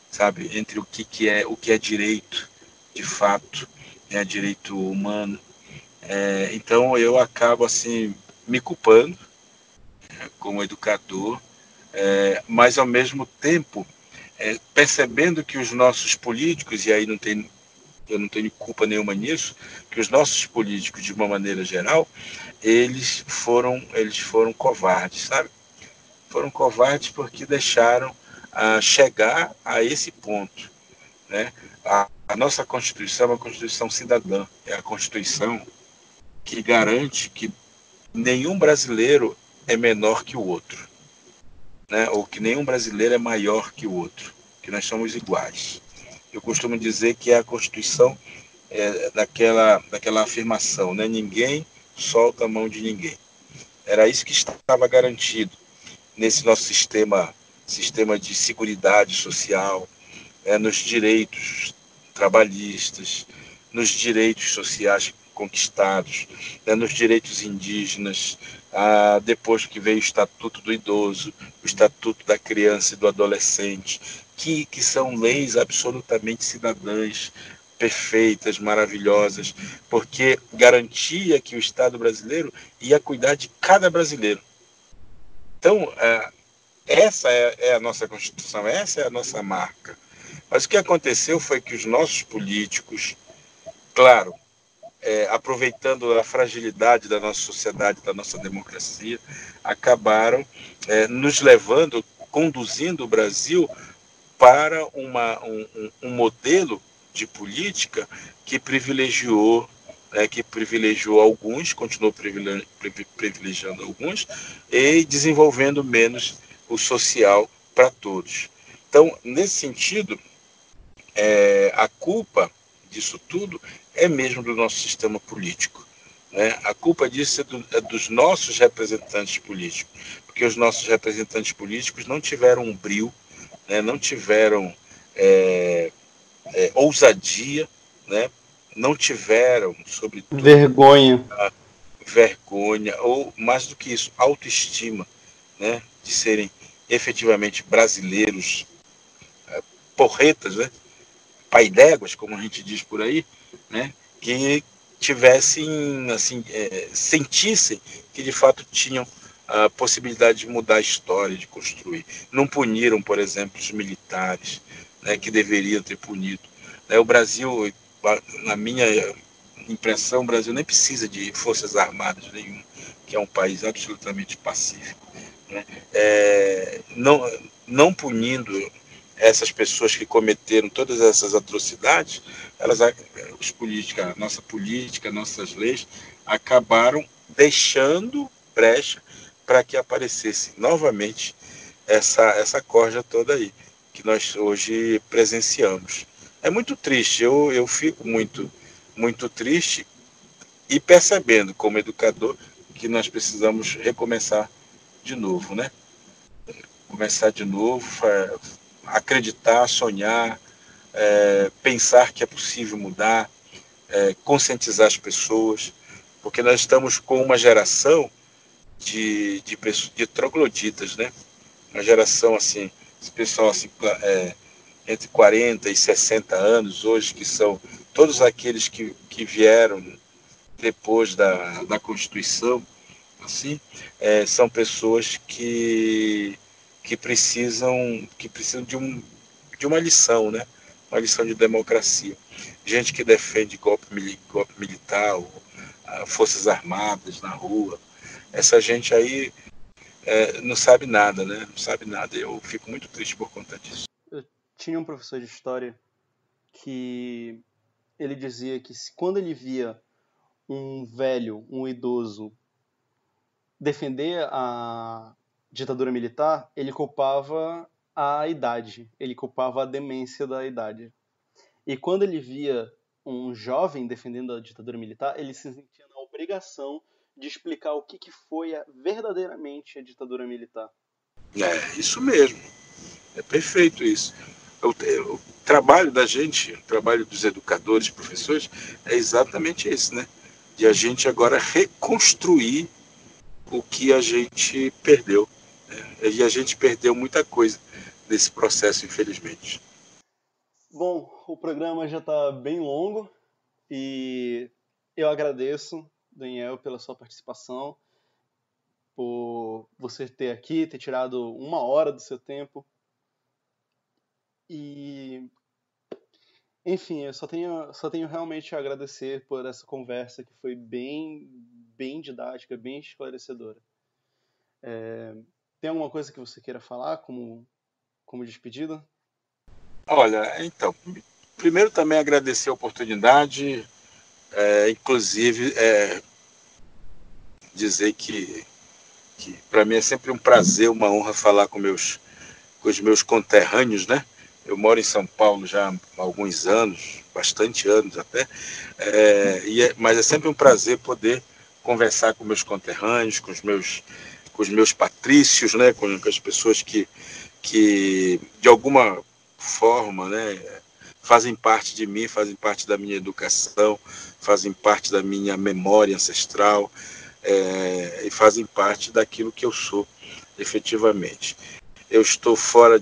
sabe? Entre o que é direito, de fato, direito humano. Então eu acabo assim me culpando como educador, mas ao mesmo tempo percebendo que os nossos políticos, e aí eu não tenho culpa nenhuma nisso, que os nossos políticos, de uma maneira geral, eles foram covardes, sabe? Foram covardes porque deixaram chegar a esse ponto, né? A nossa Constituição é uma Constituição cidadã, é a Constituição que garante que nenhum brasileiro é menor que o outro, né? Ou que nenhum brasileiro é maior que o outro, que nós somos iguais. Eu costumo dizer que é a Constituição daquela afirmação, né? Ninguém solta a mão de ninguém. Era isso que estava garantido nesse nosso sistema de seguridade social, nos direitos trabalhistas, nos direitos sociais conquistados, nos direitos indígenas, depois que veio o Estatuto do Idoso, o Estatuto da Criança e do Adolescente, que são leis absolutamente cidadãs, perfeitas, maravilhosas, porque garantia que o Estado brasileiro ia cuidar de cada brasileiro. Então, essa é a nossa Constituição, essa é a nossa marca. Mas o que aconteceu foi que os nossos políticos, claro, aproveitando a fragilidade da nossa sociedade, da nossa democracia, acabaram nos levando, conduzindo o Brasil para um modelo de política que privilegiou alguns, continuou privilegiando alguns e desenvolvendo menos o social para todos. Então, nesse sentido, a culpa disso tudo é mesmo do nosso sistema político, né? A culpa disso é dos nossos representantes políticos, porque os nossos representantes políticos não tiveram um brio, né? Não tiveram ousadia, né? Não tiveram, sobretudo, Vergonha. vergonha, ou mais do que isso, autoestima, né? De serem efetivamente brasileiros, porretas, né? Pai d'éguas, como a gente diz por aí, né? Que tivessem, assim, sentissem que de fato tinham a possibilidade de mudar a história, de construir. Não puniram, por exemplo, os militares, né, que deveriam ter punido. O Brasil, na minha impressão, o Brasil nem precisa de forças armadas nenhuma, que é um país absolutamente pacífico, né? Não punindo essas pessoas que cometeram todas essas atrocidades, nossa política, nossas leis acabaram deixando brecha para que aparecesse novamente essa corja toda aí que nós hoje presenciamos. É muito triste, eu fico muito triste e percebendo como educador que nós precisamos recomeçar de novo, né? Começar de novo, acreditar, sonhar, pensar que é possível mudar, conscientizar as pessoas, porque nós estamos com uma geração de trogloditas, né? Uma geração assim, esse pessoal assim, entre 40 e 60 anos hoje, que são todos aqueles que vieram depois da Constituição, assim, são pessoas que precisam de uma lição, né? Uma lição de democracia. Gente que defende golpe militar, ou, forças armadas na rua. Essa gente aí não sabe nada, né? Não sabe nada. Eu fico muito triste por conta disso. Eu tinha um professor de história que ele dizia que quando ele via um velho, um idoso, defender a ditadura militar, ele culpava a idade, ele culpava a demência da idade. E quando ele via um jovem defendendo a ditadura militar, ele se sentia na obrigação de explicar o que foi verdadeiramente a ditadura militar. Isso mesmo. É perfeito isso. O trabalho da gente, o trabalho dos educadores, professores, é exatamente esse, né? De a gente agora reconstruir o que a gente perdeu. Né? E a gente perdeu muita coisa nesse processo, infelizmente. Bom, o programa já está bem longo e eu agradeço, Daniel, pela sua participação, por você ter aqui, ter tirado 1 hora do seu tempo. E, enfim, eu só tenho realmente a agradecer por essa conversa que foi bem didática, bem esclarecedora. Tem alguma coisa que você queira falar como despedida? Olha, então, primeiro também agradecer a oportunidade, inclusive dizer que para mim é sempre um prazer, uma honra falar com os meus conterrâneos, né? Eu moro em São Paulo já há alguns anos, bastante anos até, mas é sempre um prazer poder conversar com meus conterrâneos, com os meus patrícios, né? Com as pessoas que de alguma forma, né, fazem parte de mim, fazem parte da minha educação, fazem parte da minha memória ancestral, e fazem parte daquilo que eu sou, efetivamente. Eu estou fora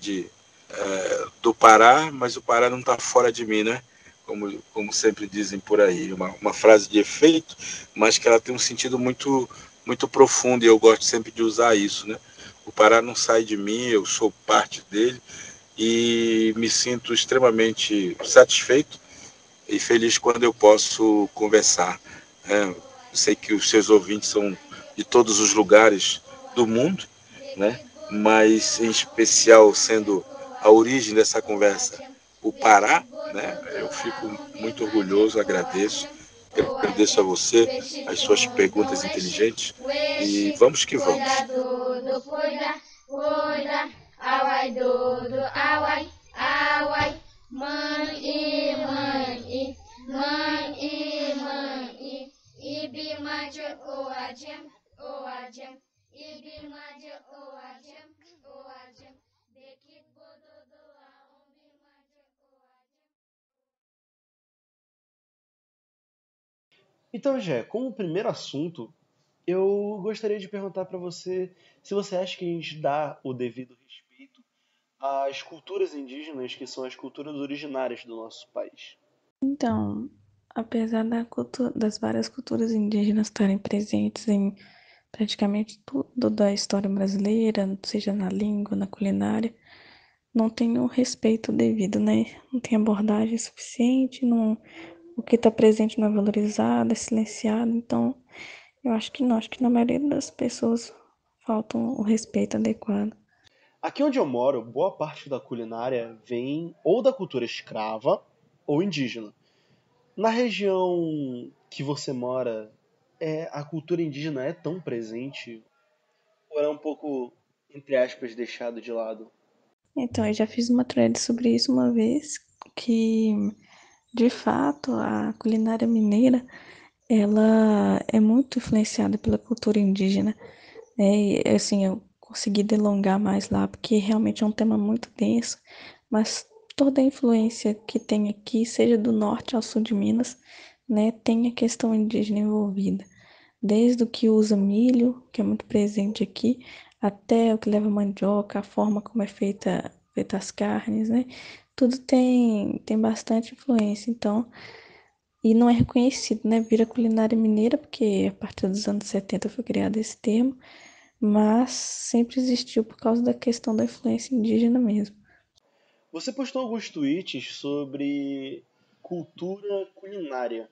do Pará, mas o Pará não está fora de mim, né? Como sempre dizem por aí, uma frase de efeito, mas que ela tem um sentido muito profundo, e eu gosto sempre de usar isso, né? O Pará não sai de mim, eu sou parte dele, e me sinto extremamente satisfeito e feliz quando eu posso conversar. Sei que os seus ouvintes são de todos os lugares do mundo, né? Mas em especial sendo a origem dessa conversa o Pará, né? Eu fico muito orgulhoso, agradeço a você, as suas perguntas inteligentes, e vamos que vamos. Awai dodo, awai, awai, mãe, ibi majo o ajem, ibi majo o ajem, dekit bododo a umbi majo o ajem. Então, Jé, como primeiro assunto, eu gostaria de perguntar para você se você acha que a gente dá o devido respeito às culturas indígenas, que são as culturas originárias do nosso país. Então, apesar das várias culturas indígenas estarem presentes em praticamente tudo da história brasileira, seja na língua, na culinária, não tem o respeito devido, né? Não tem abordagem suficiente, o que está presente não é valorizado, é silenciado. Então, eu acho que não, acho que na maioria das pessoas falta o respeito adequado. Aqui onde eu moro, boa parte da culinária vem ou da cultura escrava ou indígena. Na região que você mora, a cultura indígena é tão presente ou é um pouco, entre aspas, deixado de lado? Então, eu já fiz uma thread sobre isso uma vez, que de fato a culinária mineira ela é muito influenciada pela cultura indígena, né? E, assim, eu consegui delongar mais lá, porque realmente é um tema muito denso, mas toda a influência que tem aqui, seja do norte ao sul de Minas, né, tem a questão indígena envolvida. Desde o que usa milho, que é muito presente aqui, até o que leva mandioca, a forma como é feita as carnes, né? Tudo tem bastante influência. Então, e não é reconhecido, né? Vira culinária mineira, porque a partir dos anos 70 foi criado esse termo, mas sempre existiu por causa da questão da influência indígena mesmo. Você postou alguns tweets sobre cultura culinária.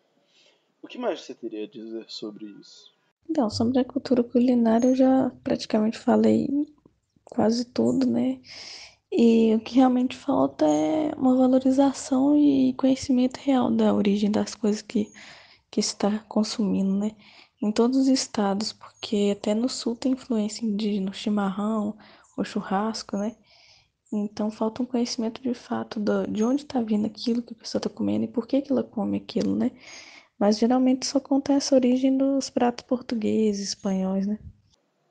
O que mais você teria a dizer sobre isso? Então, sobre a cultura culinária eu já praticamente falei quase tudo, né? E o que realmente falta é uma valorização e conhecimento real da origem das coisas que se está consumindo, né? Em todos os estados, porque até no sul tem influência indígena, o chimarrão, o churrasco, né? Então falta um conhecimento de fato de onde está vindo aquilo que a pessoa está comendo e por que que ela come aquilo, né? Mas geralmente só conta essa origem dos pratos portugueses, espanhóis, né?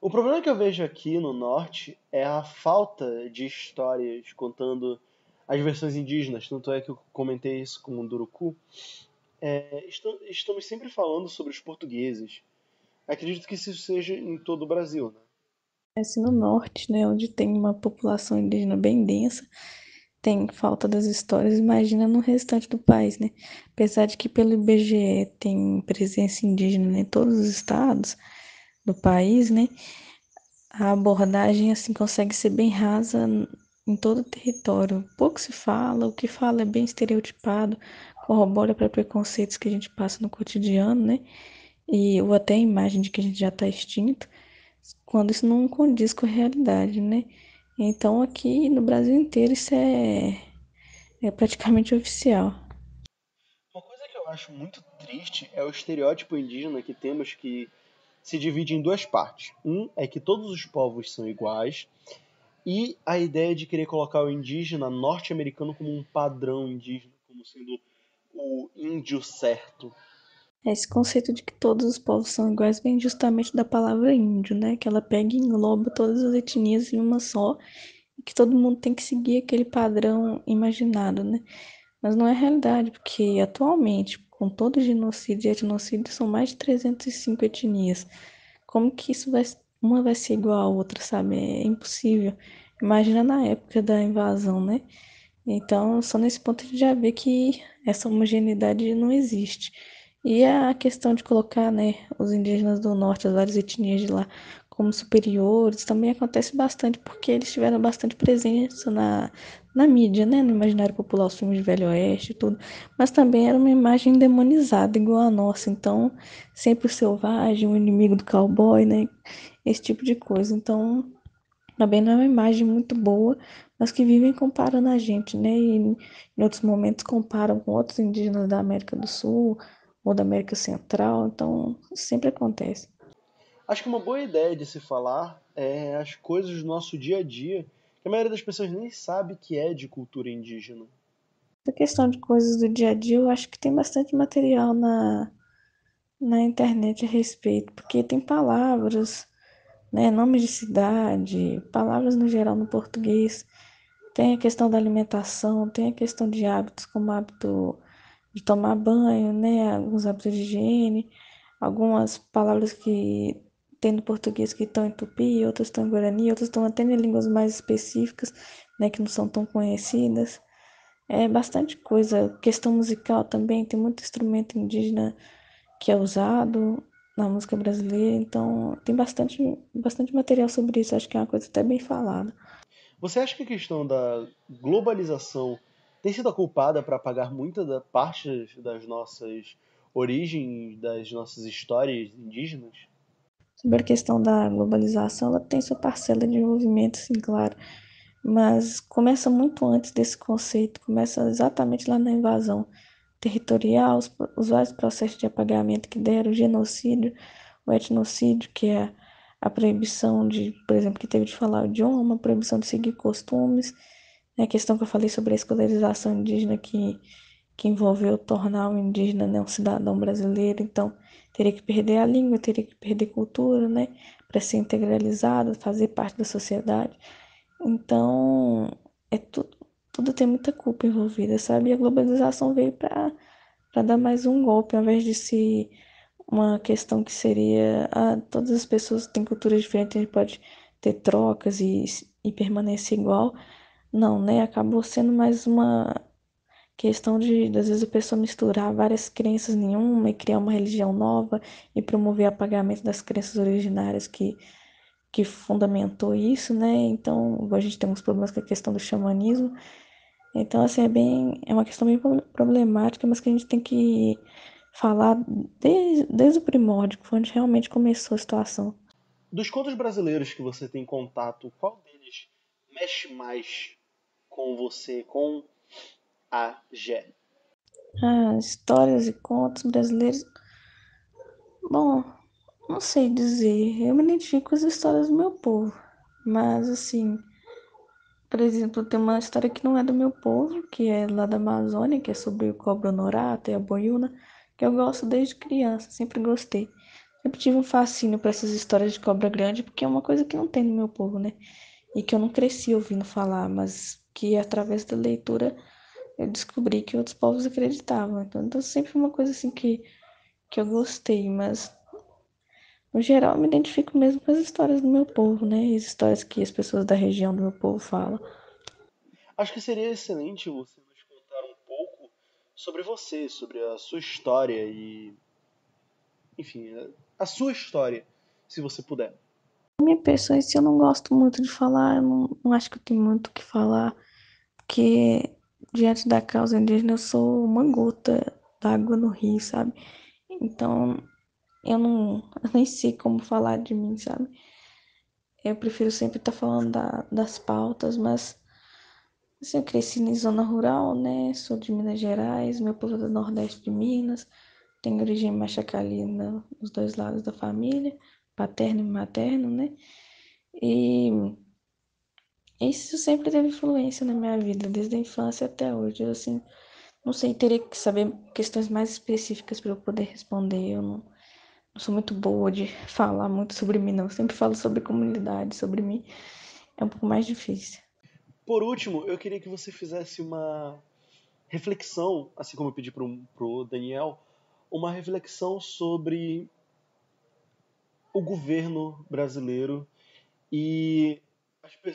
O problema que eu vejo aqui no norte é a falta de histórias contando as versões indígenas. Tanto é que eu comentei isso com o Duruku. Estamos sempre falando sobre os portugueses. Acredito que isso seja em todo o Brasil, né? Assim, no norte, né, onde tem uma população indígena bem densa, tem falta das histórias, imagina no restante do país, né? Apesar de que pelo IBGE tem presença indígena, né, em todos os estados do país, né? A abordagem assim consegue ser bem rasa em todo o território. Pouco se fala, o que fala é bem estereotipado, corrobora para preconceitos que a gente passa no cotidiano, né? Ou até a imagem de que a gente já está extinto, quando isso não condiz com a realidade, né? Então aqui no Brasil inteiro isso é praticamente oficial. Uma coisa que eu acho muito triste é o estereótipo indígena que temos, que se divide em duas partes. Um é que todos os povos são iguais, e a ideia de querer colocar o indígena norte-americano como um padrão indígena, como sendo o índio certo. Esse conceito de que todos os povos são iguais vem justamente da palavra índio, né? Que ela pega e engloba todas as etnias em uma só, e que todo mundo tem que seguir aquele padrão imaginado, né? Mas não é realidade, porque atualmente, com todo genocídio e etnocídio, são mais de 305 etnias. Como que uma vai ser igual à outra, sabe? É impossível. Imagina na época da invasão, né? Então, só nesse ponto a gente já vê que essa homogeneidade não existe. E a questão de colocar, né, os indígenas do norte, as várias etnias de lá, como superiores, também acontece bastante porque eles tiveram bastante presença na mídia, né, no imaginário popular, os filmes de Velho Oeste e tudo. Mas também era uma imagem demonizada, igual a nossa. Então, sempre o selvagem, o inimigo do cowboy, né, esse tipo de coisa. Então, também não é uma imagem muito boa, mas que vivem comparando a gente, né? E em outros momentos comparam com outros indígenas da América do Sul ou da América Central, então sempre acontece. Acho que uma boa ideia de se falar é as coisas do nosso dia a dia, que a maioria das pessoas nem sabe que é de cultura indígena. Essa questão de coisas do dia a dia, eu acho que tem bastante material na internet a respeito, porque tem palavras, né, nomes de cidade, palavras no geral no português. Tem a questão da alimentação, tem a questão de hábitos, como hábito de tomar banho, né? Alguns hábitos de higiene, algumas palavras que tem no português que estão em tupi, outras estão em guarani, outras estão até em línguas mais específicas, né? Que não são tão conhecidas. É bastante coisa. Questão musical também, tem muito instrumento indígena que é usado na música brasileira, então tem bastante material sobre isso. Acho que é uma coisa até bem falada. Você acha que a questão da globalização tem sido a culpada para apagar muita da parte das nossas origens, das nossas histórias indígenas? Sobre a questão da globalização, ela tem sua parcela de envolvimento, sim, claro, mas começa muito antes desse conceito, começa exatamente lá na invasão territorial, os vários processos de apagamento que deram, o genocídio, o etnocídio, que é a proibição de, por exemplo, que teve de falar o idioma, a proibição de seguir costumes, né, a questão que eu falei sobre a escolarização indígena que envolveu tornar o indígena, né, um cidadão brasileiro, então teria que perder a língua, teria que perder cultura, né, para ser integralizado, fazer parte da sociedade. Então, tudo tem muita culpa envolvida, sabe? E a globalização veio para dar mais um golpe, ao invés de ser uma questão que seria, todas as pessoas têm culturas diferentes, a gente pode ter trocas e permanecer igual. Não, né? Acabou sendo mais uma questão de, às vezes, a pessoa misturar várias crenças em uma e criar uma religião nova e promover apagamento das crenças originárias que fundamentou isso, né? Então, a gente tem uns problemas com a questão do xamanismo. Então, assim, é uma questão bem problemática, mas que a gente tem que falar desde o primórdio, que foi onde realmente começou a situação. Dos contos brasileiros que você tem contato, qual deles mexe mais com você, com a Gé? Histórias e contos brasileiros. Bom, não sei dizer. Eu me identifico com as histórias do meu povo. Mas, assim, por exemplo, tem uma história que não é do meu povo, que é lá da Amazônia, que é sobre o cobra honorato e a boiúna, que eu gosto desde criança, sempre gostei. Sempre tive um fascínio por essas histórias de cobra grande, porque é uma coisa que não tem no meu povo, né? E que eu não cresci ouvindo falar, mas que através da leitura eu descobri que outros povos acreditavam. Então sempre foi uma coisa assim que eu gostei, mas no geral eu me identifico mesmo com as histórias do meu povo, né? As histórias que as pessoas da região do meu povo falam. Acho que seria excelente você nos contar um pouco sobre você, sobre a sua história e, enfim, a sua história, se você puder. Minha pessoa em si eu não gosto muito de falar, eu não acho que eu tenho muito o que falar, porque diante da causa indígena eu sou uma gota d'água no rio, sabe? Então eu nem sei como falar de mim, sabe? Eu prefiro sempre estar falando das pautas, mas assim, eu cresci em zona rural, né? Sou de Minas Gerais, meu povo é do Nordeste de Minas, tenho origem machacalina nos dois lados da família, paterno e materno, né? E isso sempre teve influência na minha vida, desde a infância até hoje. Eu, assim, não sei, teria que saber questões mais específicas para eu poder responder. Eu não sou muito boa de falar muito sobre mim, não. Eu sempre falo sobre comunidade, sobre mim. É um pouco mais difícil. Por último, eu queria que você fizesse uma reflexão, assim como eu pedi pro Daniel, uma reflexão sobre o governo brasileiro e,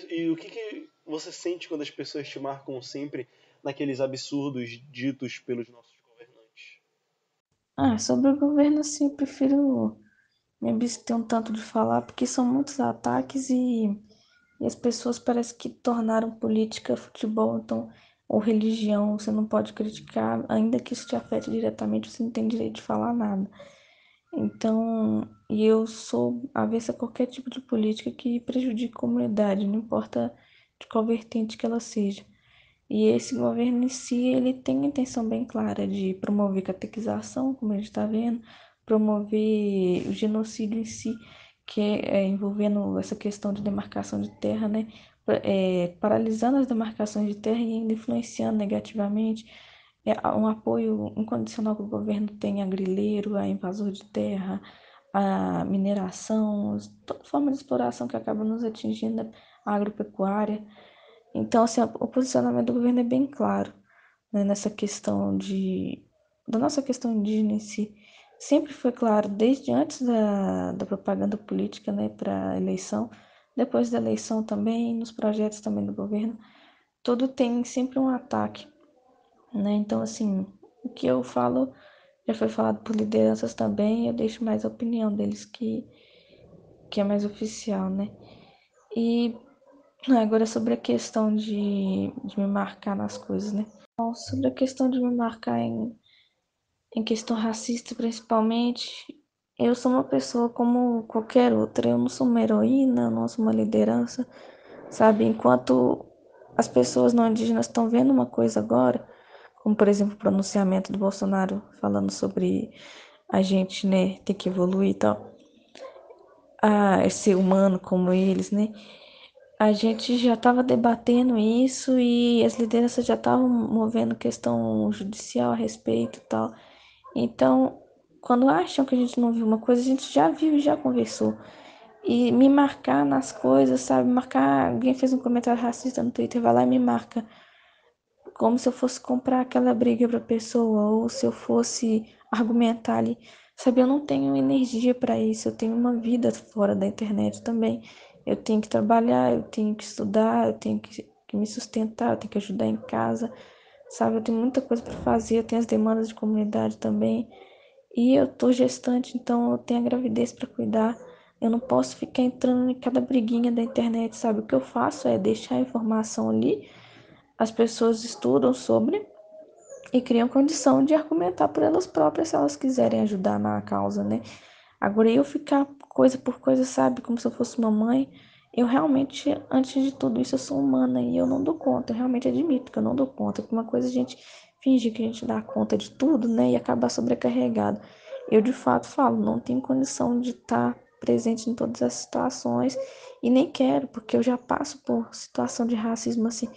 e o que você sente quando as pessoas te marcam sempre naqueles absurdos ditos pelos nossos governantes. Sobre o governo, assim, eu prefiro me abster um tanto de falar, porque são muitos ataques e as pessoas parecem que tornaram política, futebol, então, ou religião. Você não pode criticar, ainda que isso te afete diretamente, você não tem direito de falar nada. Então, e eu sou avessa a qualquer tipo de política que prejudique a comunidade, não importa de qual vertente que ela seja. E esse governo em si, ele tem a intenção bem clara de promover catequização, como a gente está vendo, promover o genocídio em si, que é envolvendo essa questão de demarcação de terra, né? Paralisando as demarcações de terra e ainda influenciando negativamente. Um apoio incondicional que o governo tem a grileiro, a invasor de terra, a mineração, toda forma de exploração que acaba nos atingindo, a agropecuária. Então, assim, o posicionamento do governo é bem claro, né, nessa questão da nossa questão indígena em si. Sempre foi claro, desde antes da propaganda política, né, para a eleição, depois da eleição também, nos projetos também do governo, tudo tem sempre um ataque, né? Então, assim, o que eu falo já foi falado por lideranças também, eu deixo mais a opinião deles que é mais oficial, né? E agora sobre a questão de me marcar nas coisas, né? Bom, sobre a questão de me marcar em questão racista, principalmente, eu sou uma pessoa como qualquer outra. Eu não sou uma heroína, eu não sou uma liderança, sabe? Enquanto as pessoas não indígenas estão vendo uma coisa agora, como por exemplo o pronunciamento do Bolsonaro falando sobre a gente, né, ter que evoluir e tal, ser humano como eles, né? A gente já estava debatendo isso e as lideranças já estavam movendo questão judicial a respeito e tal. Então, quando acham que a gente não viu uma coisa, a gente já viu e já conversou. E me marcar nas coisas, sabe? Marcar. Alguém fez um comentário racista no Twitter, vai lá e me marca. Como se eu fosse comprar aquela briga pra pessoa, ou se eu fosse argumentar ali. Sabe, eu não tenho energia para isso, eu tenho uma vida fora da internet também. Eu tenho que trabalhar, eu tenho que estudar, eu tenho que me sustentar, eu tenho que ajudar em casa. sabe? Eu tenho muita coisa para fazer, eu tenho as demandas de comunidade também. E eu tô gestante, então eu tenho a gravidez para cuidar. Eu não posso ficar entrando em cada briguinha da internet, sabe? O que eu faço é deixar a informação ali, as pessoas estudam sobre e criam condição de argumentar por elas próprias se elas quiserem ajudar na causa, né? Agora eu ficar coisa por coisa, sabe? Como se eu fosse uma mãe. Eu realmente, antes de tudo isso, eu sou humana e eu não dou conta. Eu realmente admito que eu não dou conta. Porque uma coisa é a gente fingir que a gente dá conta de tudo, né? E acabar sobrecarregado. Eu, de fato, falo, não tenho condição de estar presente em todas as situações e nem quero, porque eu já passo por situação de racismo, assim,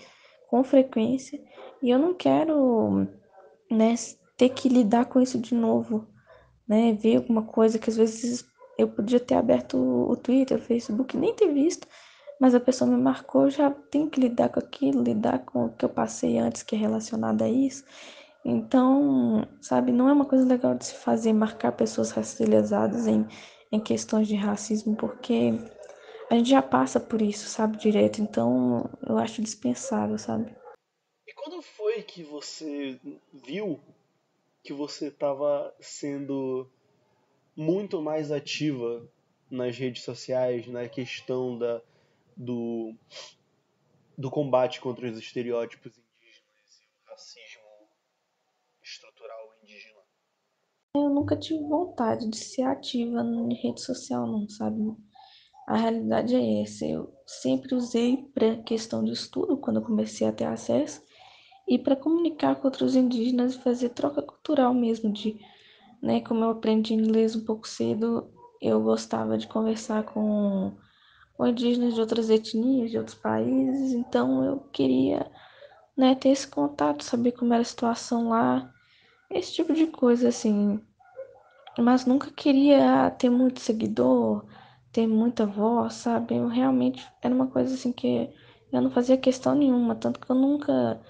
com frequência. E eu não quero, né, ter que lidar com isso de novo, né? Ver alguma coisa que às vezes eu podia ter aberto o Twitter, o Facebook, nem ter visto, mas a pessoa me marcou, eu já tenho que lidar com aquilo, lidar com o que eu passei antes, que é relacionado a isso. Então, sabe, não é uma coisa legal de se fazer, marcar pessoas racializadas em questões de racismo, porque a gente já passa por isso, sabe, direto. Então, eu acho dispensável, sabe? E quando foi que você viu que você estava sendo muito mais ativa nas redes sociais, na questão do, do combate contra os estereótipos indígenas e o racismo estrutural indígena? Eu nunca tive vontade de ser ativa em rede social, não, sabe? A realidade é essa. Eu sempre usei para questão de estudo, quando eu comecei a ter acesso, e para comunicar com outros indígenas e fazer troca cultural mesmo, de, né, como eu aprendi inglês um pouco cedo, eu gostava de conversar com indígenas de outras etnias, de outros países, então eu queria, né, ter esse contato, saber como era a situação lá, esse tipo de coisa, assim. Mas nunca queria ter muito seguidor, ter muita voz, sabe? Eu realmente era uma coisa assim que eu não fazia questão nenhuma, tanto que eu nunca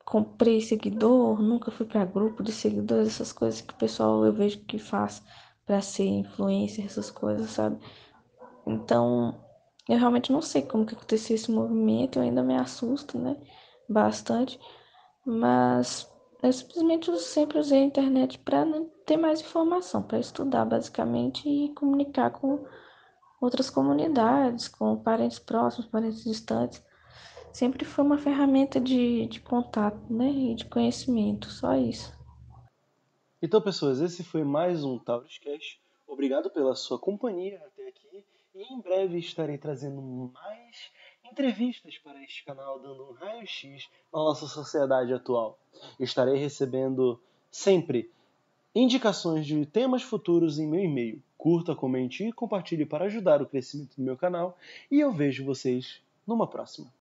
comprei seguidor, nunca fui para grupo de seguidores, essas coisas que o pessoal eu vejo que faz para ser influencer, essas coisas, sabe? Então, eu realmente não sei como que aconteceu esse movimento, eu ainda me assusto, né? Bastante, mas eu simplesmente sempre usei a internet para ter mais informação, para estudar basicamente e comunicar com outras comunidades, com parentes próximos, parentes distantes. Sempre foi uma ferramenta de contato, né? E de conhecimento, só isso. Então, pessoas, esse foi mais um Tauruscast. Obrigado pela sua companhia até aqui. E em breve estarei trazendo mais entrevistas para este canal, dando um raio-x na nossa sociedade atual. Estarei recebendo sempre indicações de temas futuros em meu e-mail. Curta, comente e compartilhe para ajudar o crescimento do meu canal. E eu vejo vocês numa próxima.